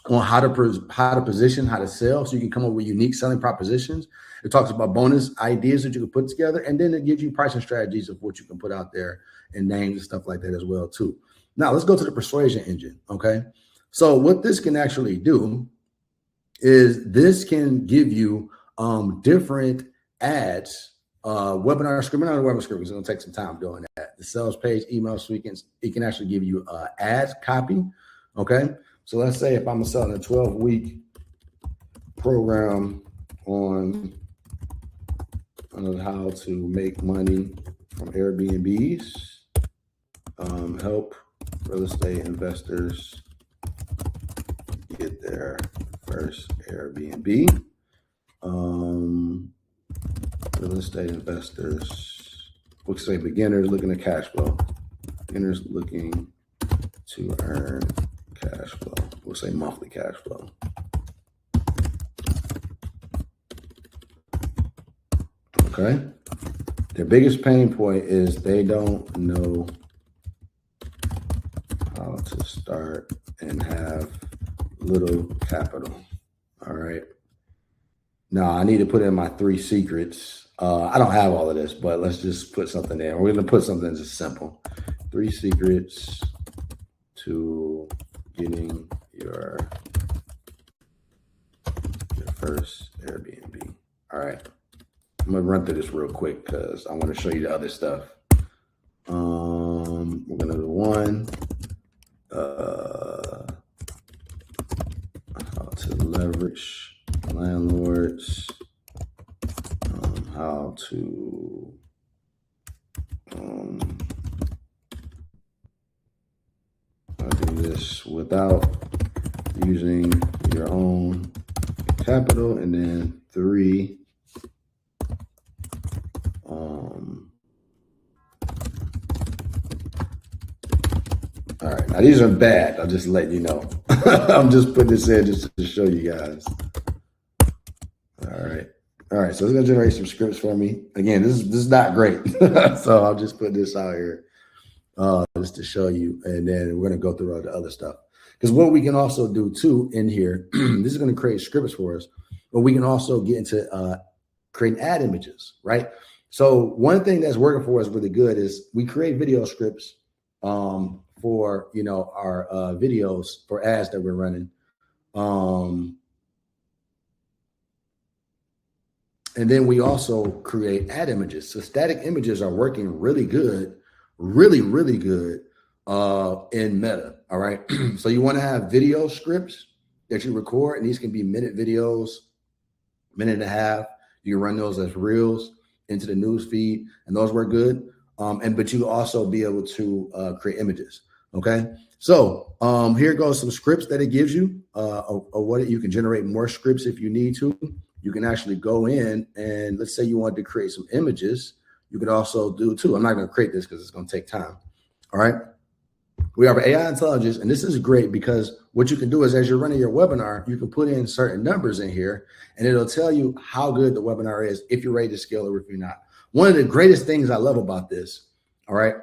on how to position, how to sell, so you can come up with unique selling propositions. It talks about bonus ideas that you can put together, and then it gives you pricing strategies of what you can put out there and names and stuff like that as well too. Now let's go to the persuasion engine, okay? So what this can actually do is this can give you different ads, webinar script, not a webinar script, it's gonna take some time doing that. The sales page, email, so it can actually give you ads copy, okay? So let's say if I'm selling a 12-week program on how to make money from Airbnbs, help real estate investors get their first Airbnb. Real estate investors, we'll say beginners looking at cash flow. Beginners looking to earn cash flow. We'll say monthly cash flow. Okay. Their biggest pain point is they don't know how to start and have little capital. All right. Now I need to put in my 3 secrets. I don't have all of this, but let's just put something in. We're going to put something just simple. 3 secrets to getting your first Airbnb. All right. I'm going to run through this real quick because I want to show you the other stuff. We're going to do 1. How to leverage landlords. How to do this without using your own capital. And then 3, all right, now these are bad. I'll just let you know. I'm just putting this in just to show you guys. All right, so it's gonna generate some scripts for me. Again, this is not great. So I'll just put this out here just to show you, and then we're gonna go through all the other stuff. Because what we can also do too in here, this is gonna create scripts for us, but we can also get into creating ad images, right? So one thing that's working for us really good is we create video scripts for our videos for ads that we're running. And then we also create ad images. So static images are working really good, really, really good in Meta, all right? So you want to have video scripts that you record, and these can be minute videos, minute and a half. You can run those as reels into the news feed, and those work good. But you also be able to create images, okay? So here goes some scripts that it gives you, or what you can generate more scripts if you need to. You can actually go in and let's say you want to create some images. You could also do too. I'm not going to create this because it's going to take time. All right. We have AI intelligence, and this is great because what you can do is as you're running your webinar, you can put in certain numbers in here and it'll tell you how good the webinar is, if you're ready to scale or if you're not. One of the greatest things I love about this, all right,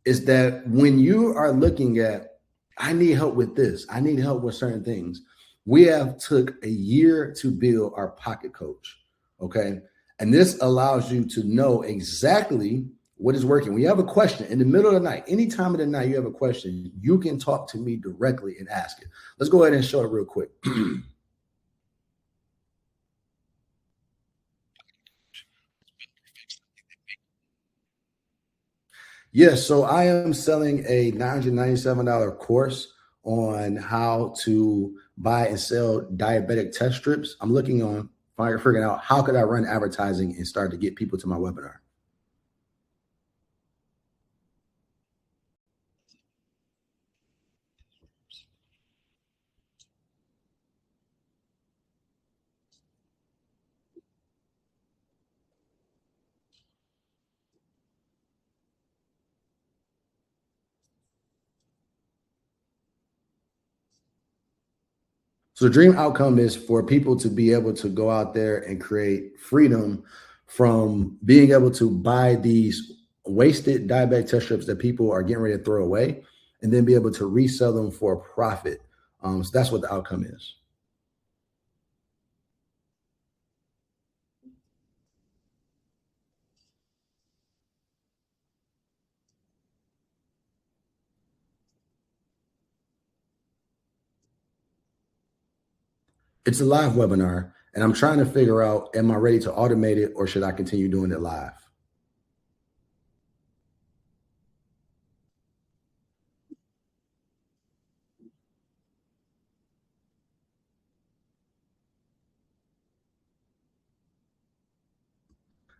is that when you are looking at, I need help with this, I need help with certain things, we have took a year to build our pocket coach. Okay. And this allows you to know exactly what is working. When you have a question in the middle of the night, any time of the night you have a question, you can talk to me directly and ask it. Let's go ahead and show it real quick. Yes, so I am selling a $997 course on how to buy and sell diabetic test strips. I'm looking on figuring out how could I run advertising and start to get people to my webinar. So the dream outcome is for people to be able to go out there and create freedom from being able to buy these wasted diabetic test strips that people are getting ready to throw away, and then be able to resell them for a profit. So that's what the outcome is. It's a live webinar, and I'm trying to figure out, am I ready to automate it or should I continue doing it live?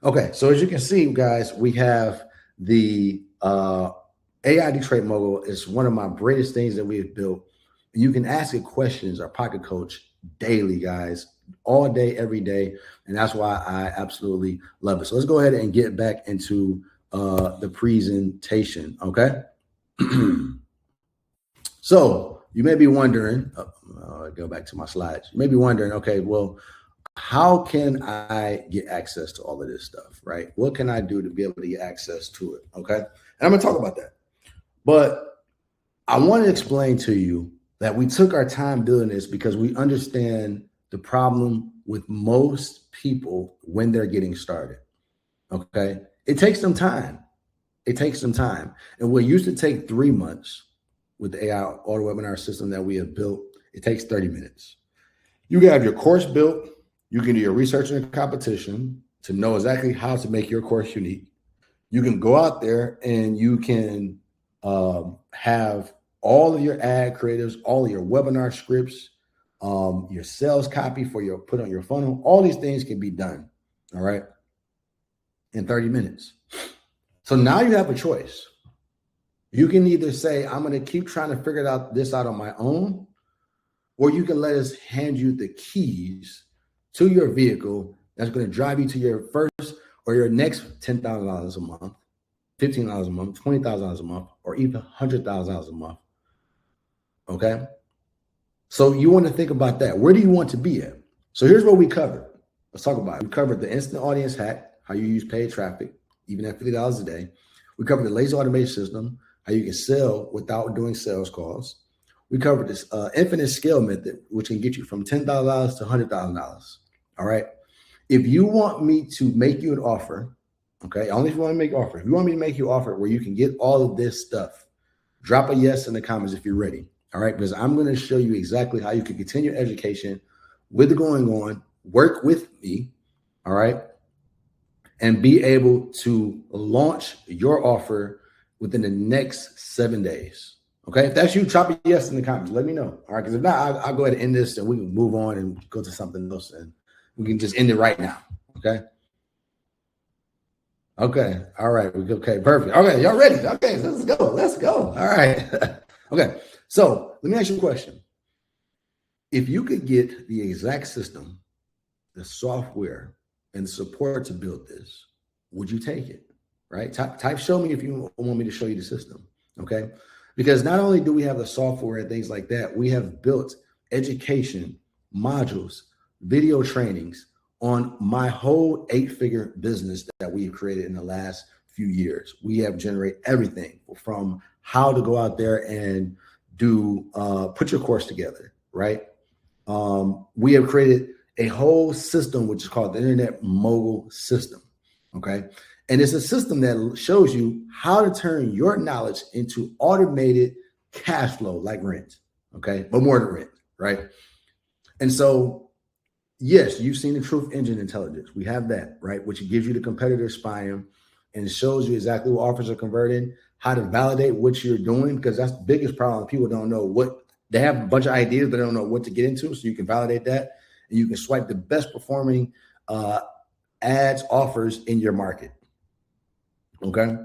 Okay, so as you can see, guys, we have the AI Detroit Mogul is one of my greatest things that we have built. You can ask it questions, our pocket coach, daily, guys, all day, every day. And that's why I absolutely love it. So let's go ahead and get back into the presentation, okay? So you may be wondering, go back to my slides. You may be wondering, okay, well, how can I get access to all of this stuff, right? What can I do to be able to get access to it, okay? And I'm gonna talk about that. But I want to explain to you that we took our time doing this because we understand the problem with most people when they're getting started, okay? It takes some time. It takes some time. And what used to take 3 months with the AI auto webinar system that we have built, it takes 30 minutes. You can have your course built. You can do your research in the competition to know exactly how to make your course unique. You can go out there and you can have all of your ad creatives, all of your webinar scripts, your sales copy for your put on your funnel. All these things can be done, all right, in 30 minutes. So now you have a choice. You can either say, I'm going to keep trying to figure this out on my own, or you can let us hand you the keys to your vehicle that's going to drive you to your first or your next $10,000 a month, $15 a month, $20,000 a month, or even $100,000 a month. Okay. So you want to think about that. Where do you want to be at? So here's what we covered. Let's talk about it. We covered the instant audience hack, how you use paid traffic, even at $50 a day. We covered the lazy automation system, how you can sell without doing sales calls. We covered this infinite scale method, which can get you from $10,000 to $100,000. All right. If you want me to make you an offer, okay, only if you want to make an offer. If you want me to make you an offer where you can get all of this stuff, drop a yes in the comments if you're ready. All right, because I'm going to show you exactly how you can continue education with going on, work with me, all right, and be able to launch your offer within the next 7 days. Okay, if that's you, drop a yes in the comments. Let me know. All right, because if not, I'll go ahead and end this and we can move on and go to something else, and we can just end it right now. Okay. Okay. All right. Okay. Perfect. Okay. Y'all ready? Okay. So let's go. Let's go. All right. Okay. So let me ask you a question. If you could get the exact system, the software, and the support to build this, would you take it? Right? Type show me if you want me to show you the system. Okay. Because not only do we have the software and things like that, we have built education modules, video trainings on my whole 8-figure business that we've created in the last few years. We have generated everything from how to go out there and do put your course together, right? We have created a whole system which is called the Internet Mogul System. Okay. And it's a system that shows you how to turn your knowledge into automated cash flow like rent. Okay. But more than rent, right? And so, yes, you've seen the Truth Engine Intelligence. We have that, right? Which gives you the competitor spying and it shows you exactly what offers are converting, how to validate what you're doing, because that's the biggest problem. People don't know what they have, a bunch of ideas, but they don't know what to get into. So you can validate that and you can swipe the best performing ads, offers in your market. Okay.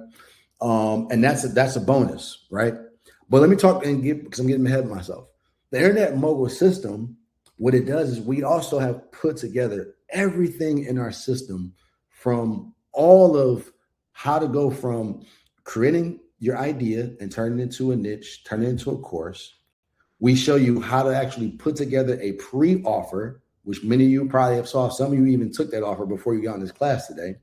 And that's a bonus, right? But let me talk and give, because I'm getting ahead of myself. The Internet Mogul System, what it does is we also have put together everything in our system from all of how to go from creating your idea and turn it into a niche, turn it into a course. We show you how to actually put together a pre-offer, which many of you probably have saw. Some of you even took that offer before you got in this class today.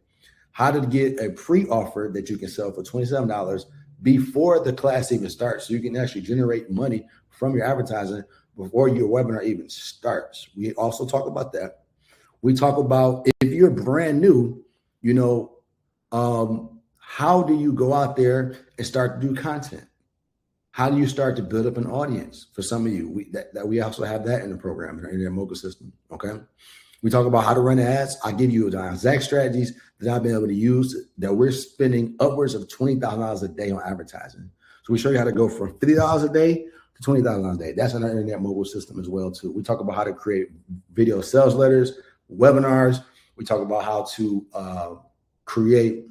How to get a pre-offer that you can sell for $27 before the class even starts. So you can actually generate money from your advertising before your webinar even starts. We also talk about that. We talk about if you're brand new, how do you go out there and start to do content? How do you start to build up an audience? For some of you, we also have that in the program, in our Internet Mogul System, okay? We talk about how to run ads. I give you the exact strategies that I've been able to use that we're spending upwards of $20,000 a day on advertising. So we show you how to go from $50 a day to $20,000 a day. That's in our Internet Mogul System as well too. We talk about how to create video sales letters, webinars. We talk about how to create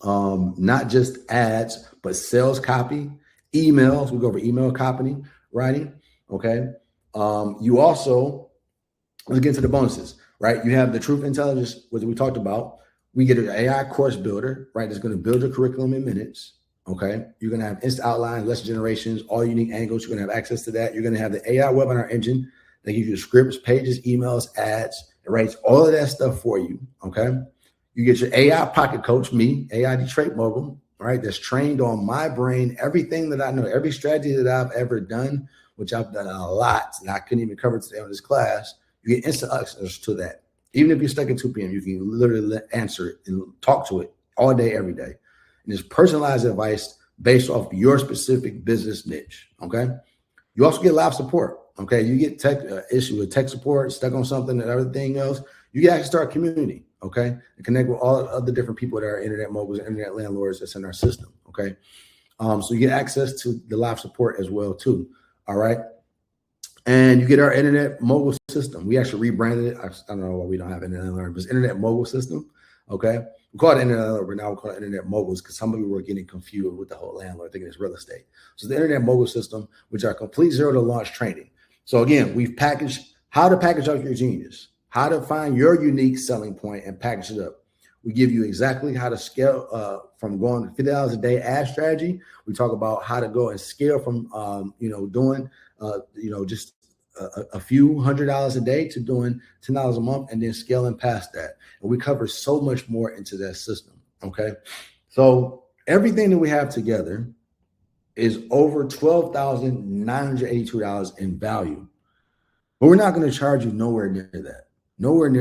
not just ads, but sales copy, emails. We go over email copy writing. Okay. You also, let's get into the bonuses, right? You have the Truth Intelligence, which we talked about. We get an AI course builder, right? That's going to build your curriculum in minutes. Okay. You're going to have instant outlines, lesson generations, all unique angles. You're going to have access to that. You're going to have the AI webinar engine that gives you the scripts, pages, emails, ads. It writes all of that stuff for you. Okay. You get your AI pocket coach, me, AI Detroit Mogul, right? That's trained on my brain, everything that I know, every strategy that I've ever done, which I've done a lot, and I couldn't even cover today on this class. You get instant access to that. Even if you're stuck at 2 p.m., you can literally answer it and talk to it all day, every day. And it's personalized advice based off your specific business niche, okay? You also get live support, okay? You get tech issue with tech support, stuck on something and everything else. You can actually start a community, okay? And connect with all of the different people that are internet moguls, internet landlords that's in our system, okay? So you get access to the live support as well too, all right? And you get our Internet Mogul System. We actually rebranded it. I don't know why we don't have Internet Landlord, but it's Internet Mogul System. Okay. We call it Internet Landlord, but now we call it Internet Moguls because some of you were getting confused with the whole landlord thinking it's real estate. So the Internet Mogul System, which are complete zero to launch training. So again, we've packaged how to package up your genius, how to find your unique selling point and package it up. We give you exactly how to scale from going to $50 a day ad strategy. We talk about how to go and scale from, doing, just a few $100s a day to doing $10 a month and then scaling past that. And we cover so much more into that system. Okay. So everything that we have together is over $12,982 in value, but we're not going to charge you nowhere near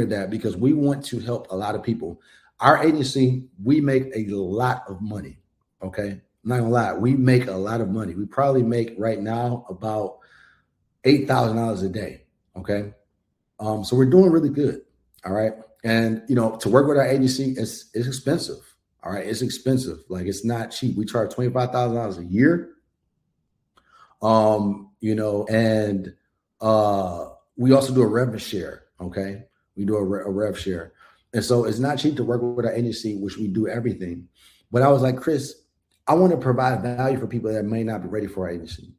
that because we want to help a lot of people. Our agency, we make a lot of money. Okay. I'm not gonna lie. We make a lot of money. We probably make right now about $8,000 a day. Okay. So we're doing really good. All right. And, to work with our agency, it's expensive. All right. It's expensive. Like it's not cheap. We charge $25,000 a year. And we also do a rev share. Okay. We do a rev share. And so it's not cheap to work with our agency, which we do everything. But I was like, Chris, I want to provide value for people that may not be ready for our agency.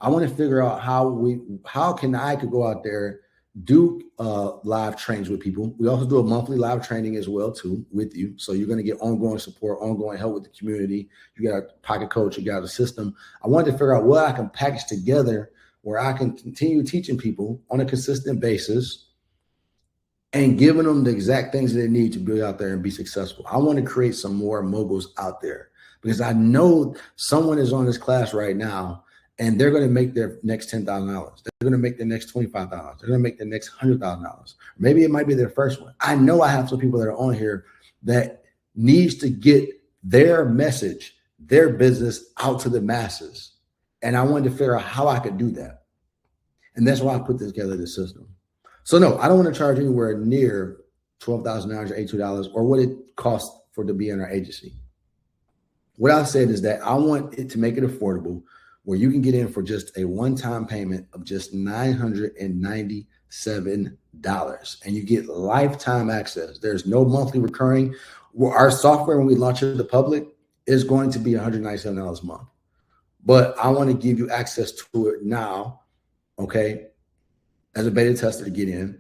I want to figure out how can I could go out there, do live trainings with people. We also do a monthly live training as well too with you. So you're going to get ongoing support, ongoing help with the community. You got a pocket coach, you got a system. I wanted to figure out what I can package together where I can continue teaching people on a consistent basis and giving them the exact things that they need to be out there and be successful. I want to create some more moguls out there because I know someone is on this class right now and they're going to make their next $10,000. They're going to make their next $25,000. They're going to make their next $100,000. Maybe it might be their first one. I know I have some people that are on here that needs to get their message, their business out to the masses. And I wanted to figure out how I could do that. And that's why I put together this system. So no, I don't want to charge anywhere near $12,982 or what it costs for to be in our agency. What I said is that I want it to make it affordable where you can get in for just a one-time payment of just $997 and you get lifetime access. There's no monthly recurring. Our software, when we launch it to the public, is going to be $197 a month. But I want to give you access to it now, okay, as a beta tester to get in,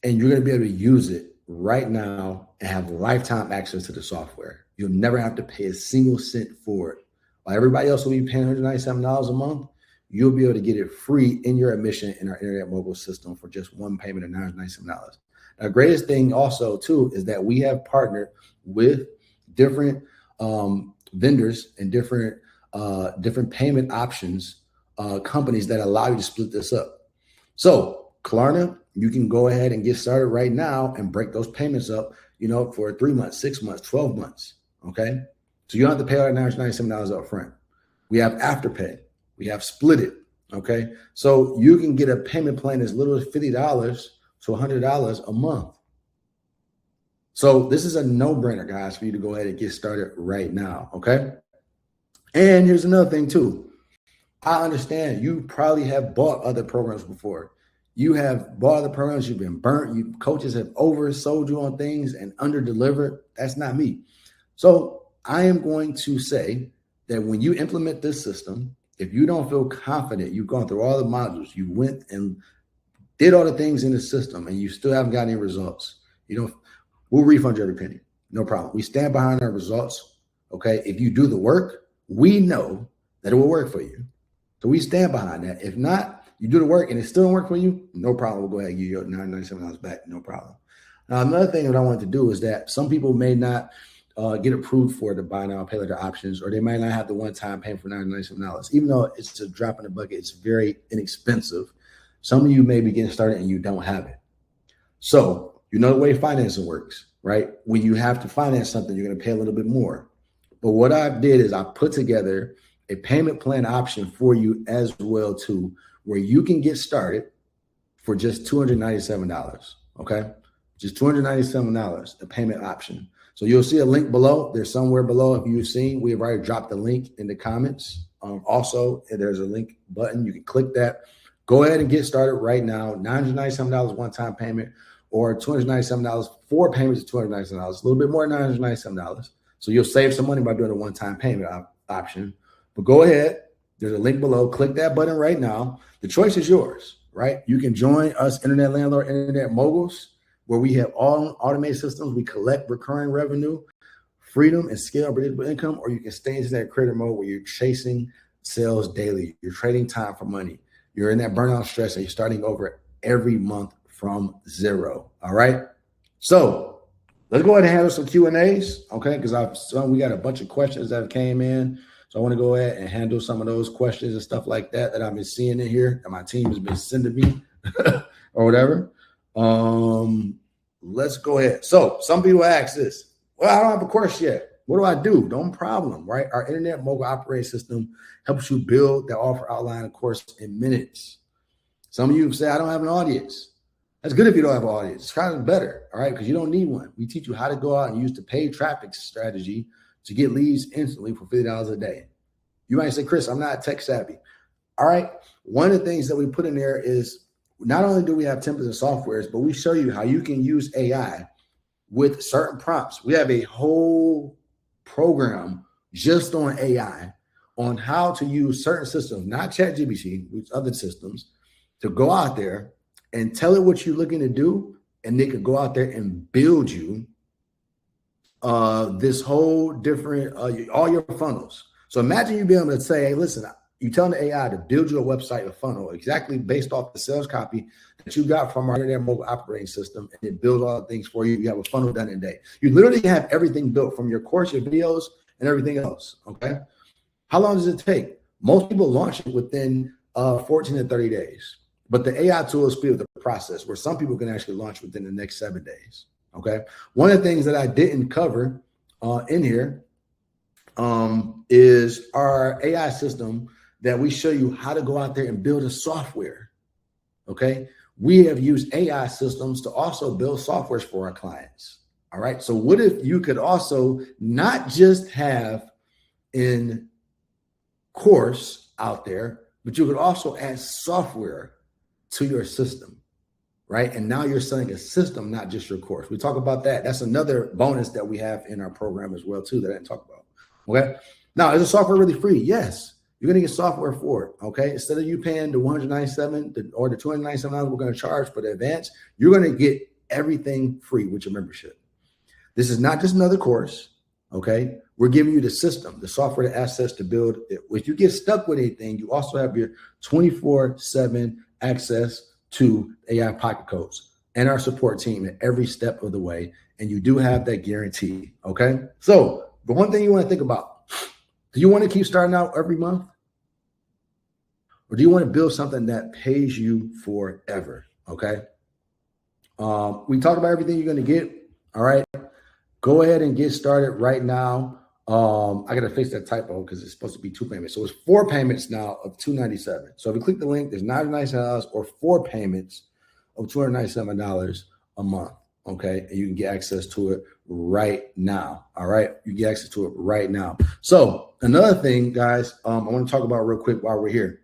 and you're going to be able to use it right now and have lifetime access to the software. You'll never have to pay a single cent for it. While everybody else will be paying $197 a month, you'll be able to get it free in your admission in our Internet Mogul system for just one payment of $997. Now, the greatest thing also, too, is that we have partnered with different vendors and different payment options, companies that allow you to split this up. So Klarna, you can go ahead and get started right now and break those payments up, for 3 months, 6 months, 12 months. Okay. So you don't have to pay all that $997 up front. We have Afterpay. We have Split It. Okay. So you can get a payment plan as little as $50 to $100 a month. So this is a no-brainer, guys, for you to go ahead and get started right now. Okay. And here's another thing too. I understand you probably have bought other programs before. You have bought other programs, you've been burnt. Coaches have oversold you on things and under-delivered. That's not me. So I am going to say that when you implement this system, if you don't feel confident, you've gone through all the modules, you went and did all the things in the system and you still haven't got any results, we'll refund you every penny. No problem. We stand behind our results. Okay. If you do the work, we know that it will work for you. So we stand behind that. If not, you do the work and it still don't work for you, no problem. We'll go ahead and give you your $997 back. No problem. Now, another thing that I want to do is that some people may not get approved for the buy now, pay later options, or they might not have the one-time payment for $997. Even though it's a drop in the bucket, it's very inexpensive. Some of you may be getting started and you don't have it. So you know the way financing works, right? When you have to finance something, you're going to pay a little bit more. But what I did is I put together a payment plan option for you as well too, where you can get started for just $297. Okay, just $297, the payment option. So you'll see a link below. There's somewhere below. If you've seen, we have already dropped the link in the comments. Also, there's a link button. You can click that. Go ahead and get started right now. $997 one-time payment, or $297, 4 payments of $297. A little bit more than $997. So you'll save some money by doing a one-time payment option. But go ahead. There's a link below. Click that button right now. The choice is yours, right? You can join us, Internet Landlord, Internet Moguls, where we have all automated systems. We collect recurring revenue, freedom, and scale predictable income, or you can stay into that creator mode where you're chasing sales daily. You're trading time for money. You're in that burnout stress and you're starting over every month from zero. All right. So let's go ahead and handle some Q&As. Okay. Because we got a bunch of questions that came in. So I want to go ahead and handle some of those questions and stuff like that I've been seeing in here that my team has been sending me or whatever. Let's go ahead. So some people ask this, well, I don't have a course yet. What do I do? No problem, right? Our Internet Mogul operating system helps you build that offer outline course in minutes. Some of you say, I don't have an audience. That's good if you don't have an audience. It's kind of better, all right? Because you don't need one. We teach you how to go out and use the paid traffic strategy to get leads instantly for $50 a day. You might say, Chris, I'm not tech savvy. All right. One of the things that we put in there is not only do we have templates and softwares, but we show you how you can use AI with certain prompts. We have a whole program just on AI on how to use certain systems, not ChatGPT, with other systems, to go out there and tell it what you're looking to do. And they could go out there and build you this whole different, all your funnels. So imagine you being able to say, hey, listen, You telling the AI to build you a website, a funnel, exactly based off the sales copy that you got from our internet mobile operating system, and it builds all the things for you. You have a funnel done in a day. You literally have everything built from your course, your videos, and everything else. Okay. How long does it take? Most people launch it within 14 to 30 days, but the AI tools speed up the process where some people can actually launch within the next 7 days. Okay. One of the things that I didn't cover in here is our AI system that we show you how to go out there and build a software. Okay. We have used AI systems to also build softwares for our clients. All right. So what if you could also not just have in course out there, but you could also add software to your system, right? And now you're selling a system, not just your course. We talk about that. That's another bonus that we have in our program as well, too, that I didn't talk about. Okay. Now, is the software really free? Yes. You're going to get software for it. Okay. Instead of you paying the $197 or the $297 we're going to charge for the advance, you're going to get everything free with your membership. This is not just another course. Okay. We're giving you the system, the software, the assets to build it. If you get stuck with anything, you also have your 24/7 access to AI pocket codes and our support team at every step of the way. And you do have that guarantee. Okay. So the one thing you want to think about, do you want to keep starting out every month? Or do you want to build something that pays you forever? Okay. We talked about everything you're going to get. All right. Go ahead and get started right now. I got to fix that typo because it's supposed to be 2 payments. So it's 4 payments now of $297. So if you click the link, there's $99 or 4 payments of $297 a month. Okay. And you can get access to it right now. All right. You get access to it right now. So another thing, guys, I want to talk about real quick while we're here.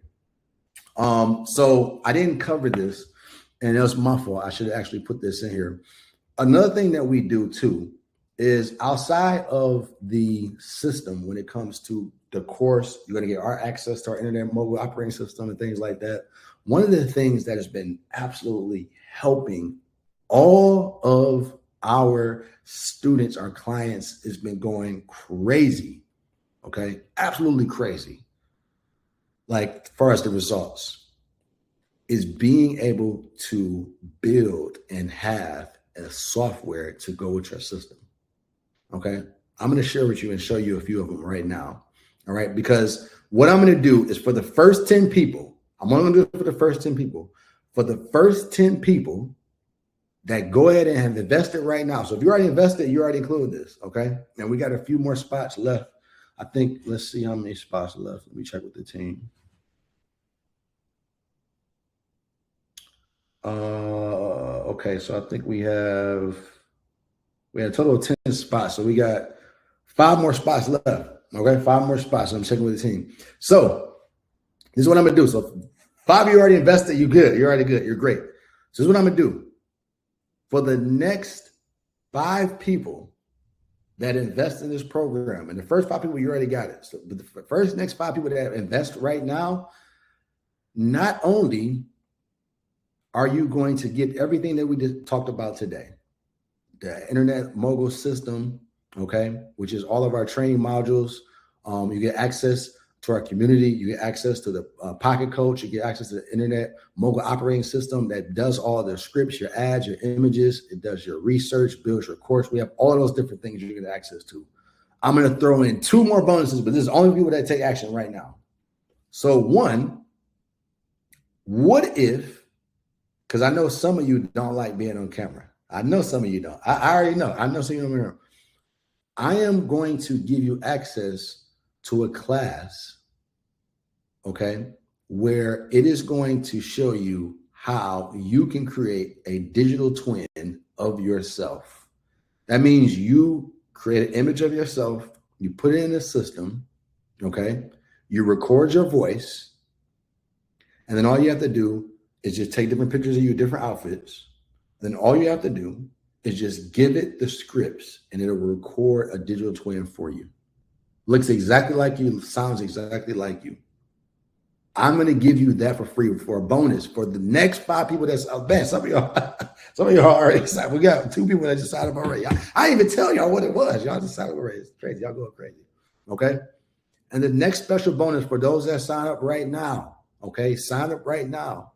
So I didn't cover this and it was my fault. I should actually put this in here. Another thing that we do too is outside of the system, when it comes to the course, you're going to get our access to our internet mobile operating system and things like that. One of the things that has been absolutely helping all of our students, our clients, has been going crazy. Okay. Absolutely crazy. Like, for us, the results is being able to build and have a software to go with your system. Okay. I'm going to share with you and show you a few of them right now. All right. Because what I'm going to do is for the first 10 people, I'm only going to do it for the first 10 people. For the first 10 people that go ahead and have invested right now. So if you already invested, you already included this. Okay. And we got a few more spots left. I think, let's see how many spots left. Let me check with the team. Okay. So I think we have a total of 10 spots. So we got 5 more spots left. Okay. 5 more spots. I'm checking with the team. So this is what I'm going to do. So 5 of you already invested. You good. You're already good. You're great. So this is what I'm going to do. For the next 5 people that invest in this program, and the first 5 people, you already got it. So the next 5 people that invest right now, not only are you going to get everything that we just talked about today, the Internet Mogul System, okay, which is all of our training modules. You get access to our community. You get access to the Pocket Coach. You get access to the Internet Mogul Operating System that does all the scripts, your ads, your images. It does your research, builds your course. We have all of those different things you get access to. I'm going to throw in 2 more bonuses, but this is only people that take action right now. So 1, what if, because I know some of you don't like being on camera. I know some of you don't. I already know. I know some of you don't. I am going to give you access to a class, okay, where it is going to show you how you can create a digital twin of yourself. That means you create an image of yourself, you put it in the system, okay, you record your voice, and then all you have to do is just take different pictures of you, different outfits. Then all you have to do is just give it the scripts and it'll record a digital twin for you. Looks exactly like you, sounds exactly like you. I'm going to give you that for free for a bonus for the next 5 people that's out. Man, some of y'all are already excited. We got 2 people that just signed up already. I didn't even tell y'all what it was. Y'all just signed up already. It's crazy. Y'all going crazy. Okay. And the next special bonus for those that sign up right now, okay, sign up right now.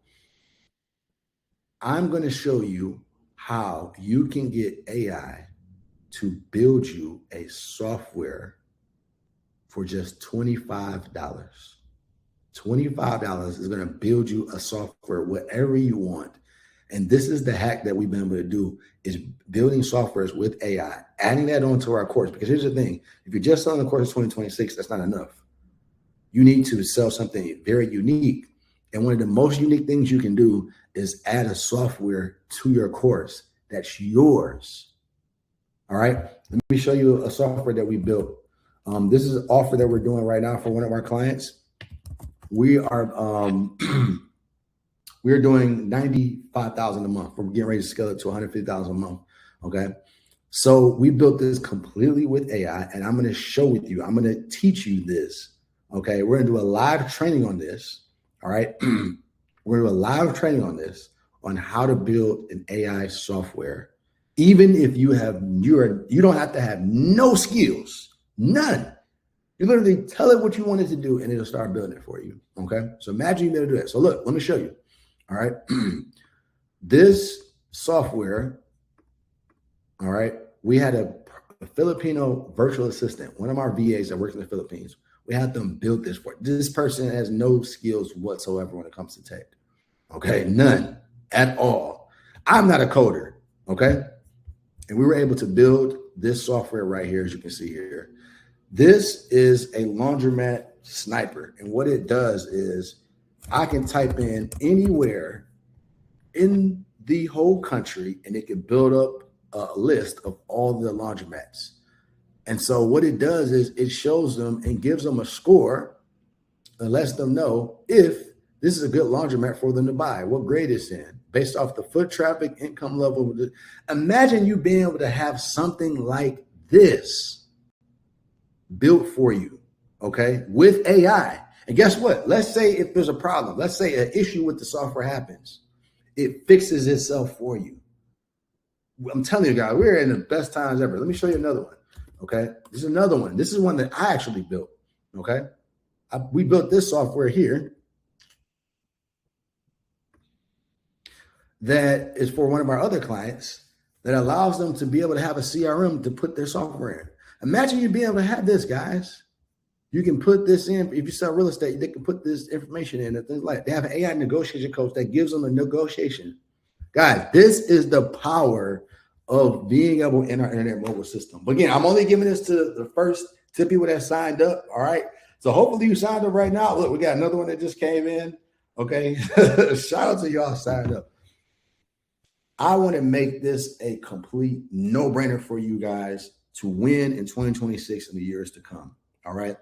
I'm going to show you how you can get AI to build you a software for just $25. $25 is going to build you a software, whatever you want. And this is the hack that we've been able to do, is building softwares with AI, adding that onto our course. Because here's the thing, if you're just selling the course in 2026, that's not enough. You need to sell something very unique. And one of the most unique things you can do is add a software to your course that's yours. All right, let me show you a software that we built. This is an offer that we're doing right now for one of our clients. We are we're doing $95,000 a month. We're getting ready to scale it to $150,000 a month. Okay, so we built this completely with AI, and I'm going to show with you. I'm going to teach you this. Okay, we're going to do a live training on this. All right, we're going to do a live training on this, on how to build an AI software. Even if you don't have to have no skills, none. You literally tell it what you want it to do, and it'll start building it for you. Okay, so imagine you're going to do that. So look, let me show you. All right, this software. All right, we had a Filipino virtual assistant, one of our VAs that works in the Philippines. We had them build this for this person has no skills whatsoever when it comes to tech. Okay, none at all. I'm not a coder. Okay, and we were able to build this software right here, as you can see here. This is a laundromat sniper, and what it does is I can type in anywhere in the whole country, and it can build up a list of all the laundromats. And so what it does is it shows them and gives them a score and lets them know if this is a good laundromat for them to buy, what grade it's in, based off the foot traffic, income level. Imagine you being able to have something like this built for you, okay, with AI. And guess what? Let's say if there's a problem, let's say an issue with the software happens, it fixes itself for you. I'm telling you guys, we're in the best times ever. Let me show you another one. Okay, this is another one. This is one that I actually built. Okay, we built this software here that is for one of our other clients that allows them to be able to have a CRM to put their software in. Imagine you being able to have this, guys. You can put this in. If you sell real estate, they can put this information in and things like that. They have an AI negotiation coach that gives them a negotiation. Guys, this is the power of being able in our internet mobile system. But again, I'm only giving this to the first 10 people that signed up. All right. So hopefully you signed up right now. Look, we got another one that just came in. Okay. Shout out to y'all signed up. I want to make this a complete no-brainer for you guys to win in 2026 and the years to come. All right.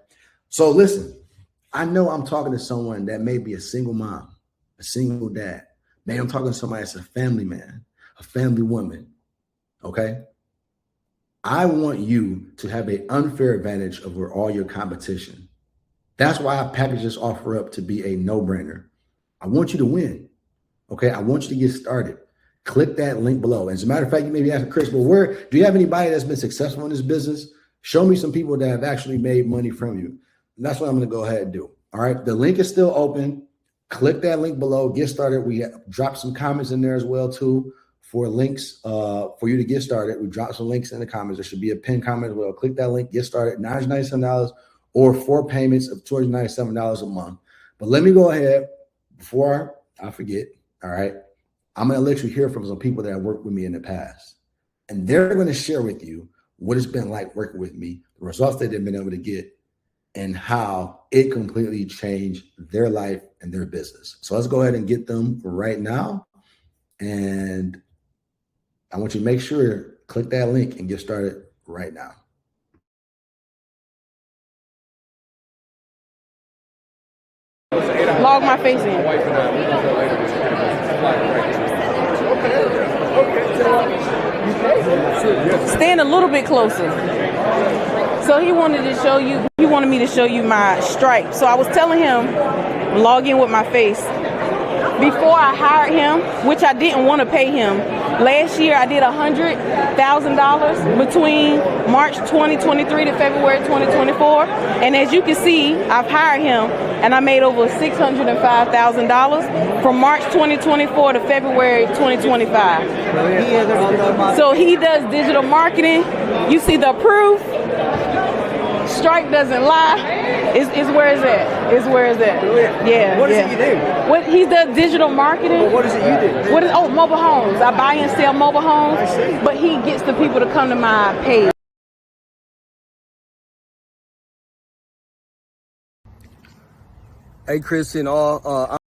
So listen, I know I'm talking to someone that may be a single mom, a single dad. Maybe I'm talking to somebody that's a family man, a family woman. Okay. I want you to have an unfair advantage over all your competition. That's why I package this offer up to be a no-brainer. I want you to win. Okay. I want you to get started. Click that link below. As a matter of fact, you may be asking, Chris, well, where do you have anybody that's been successful in this business? Show me some people that have actually made money from you. And that's what I'm going to go ahead and do. All right. The link is still open. Click that link below. Get started. We dropped some comments in there as well, too, for links for you to get started. We dropped some links in the comments. There should be a pinned comment as well. Click that link. Get started. $997 or 4 payments of $297 a month. But let me go ahead before I forget. All right. I'm going to let you hear from some people that have worked with me in the past. And they're going to share with you what it's been like working with me, the results that they've been able to get, and how it completely changed their life and their business. So let's go ahead and get them right now. And I want you to make sure to click that link and get started right now. Log my face in. Stand a little bit closer. So he wanted me to show you my Stripe. So I was telling him, log in with my face. Before I hired him, which I didn't want to pay him, Last year I did $100,000 between March 2023 to February 2024. And as you can see, I've hired him and I made over $605,000 from March 2024 to February 2025. So he does digital marketing. You see the proof. Strike doesn't lie. Is where it's at. Is where it's at. Yeah. What is it you do? What he does digital marketing. Well, what is it you do? Mobile homes. I buy and sell mobile homes. I see. But he gets the people to come to my page. Hey, Chris and all.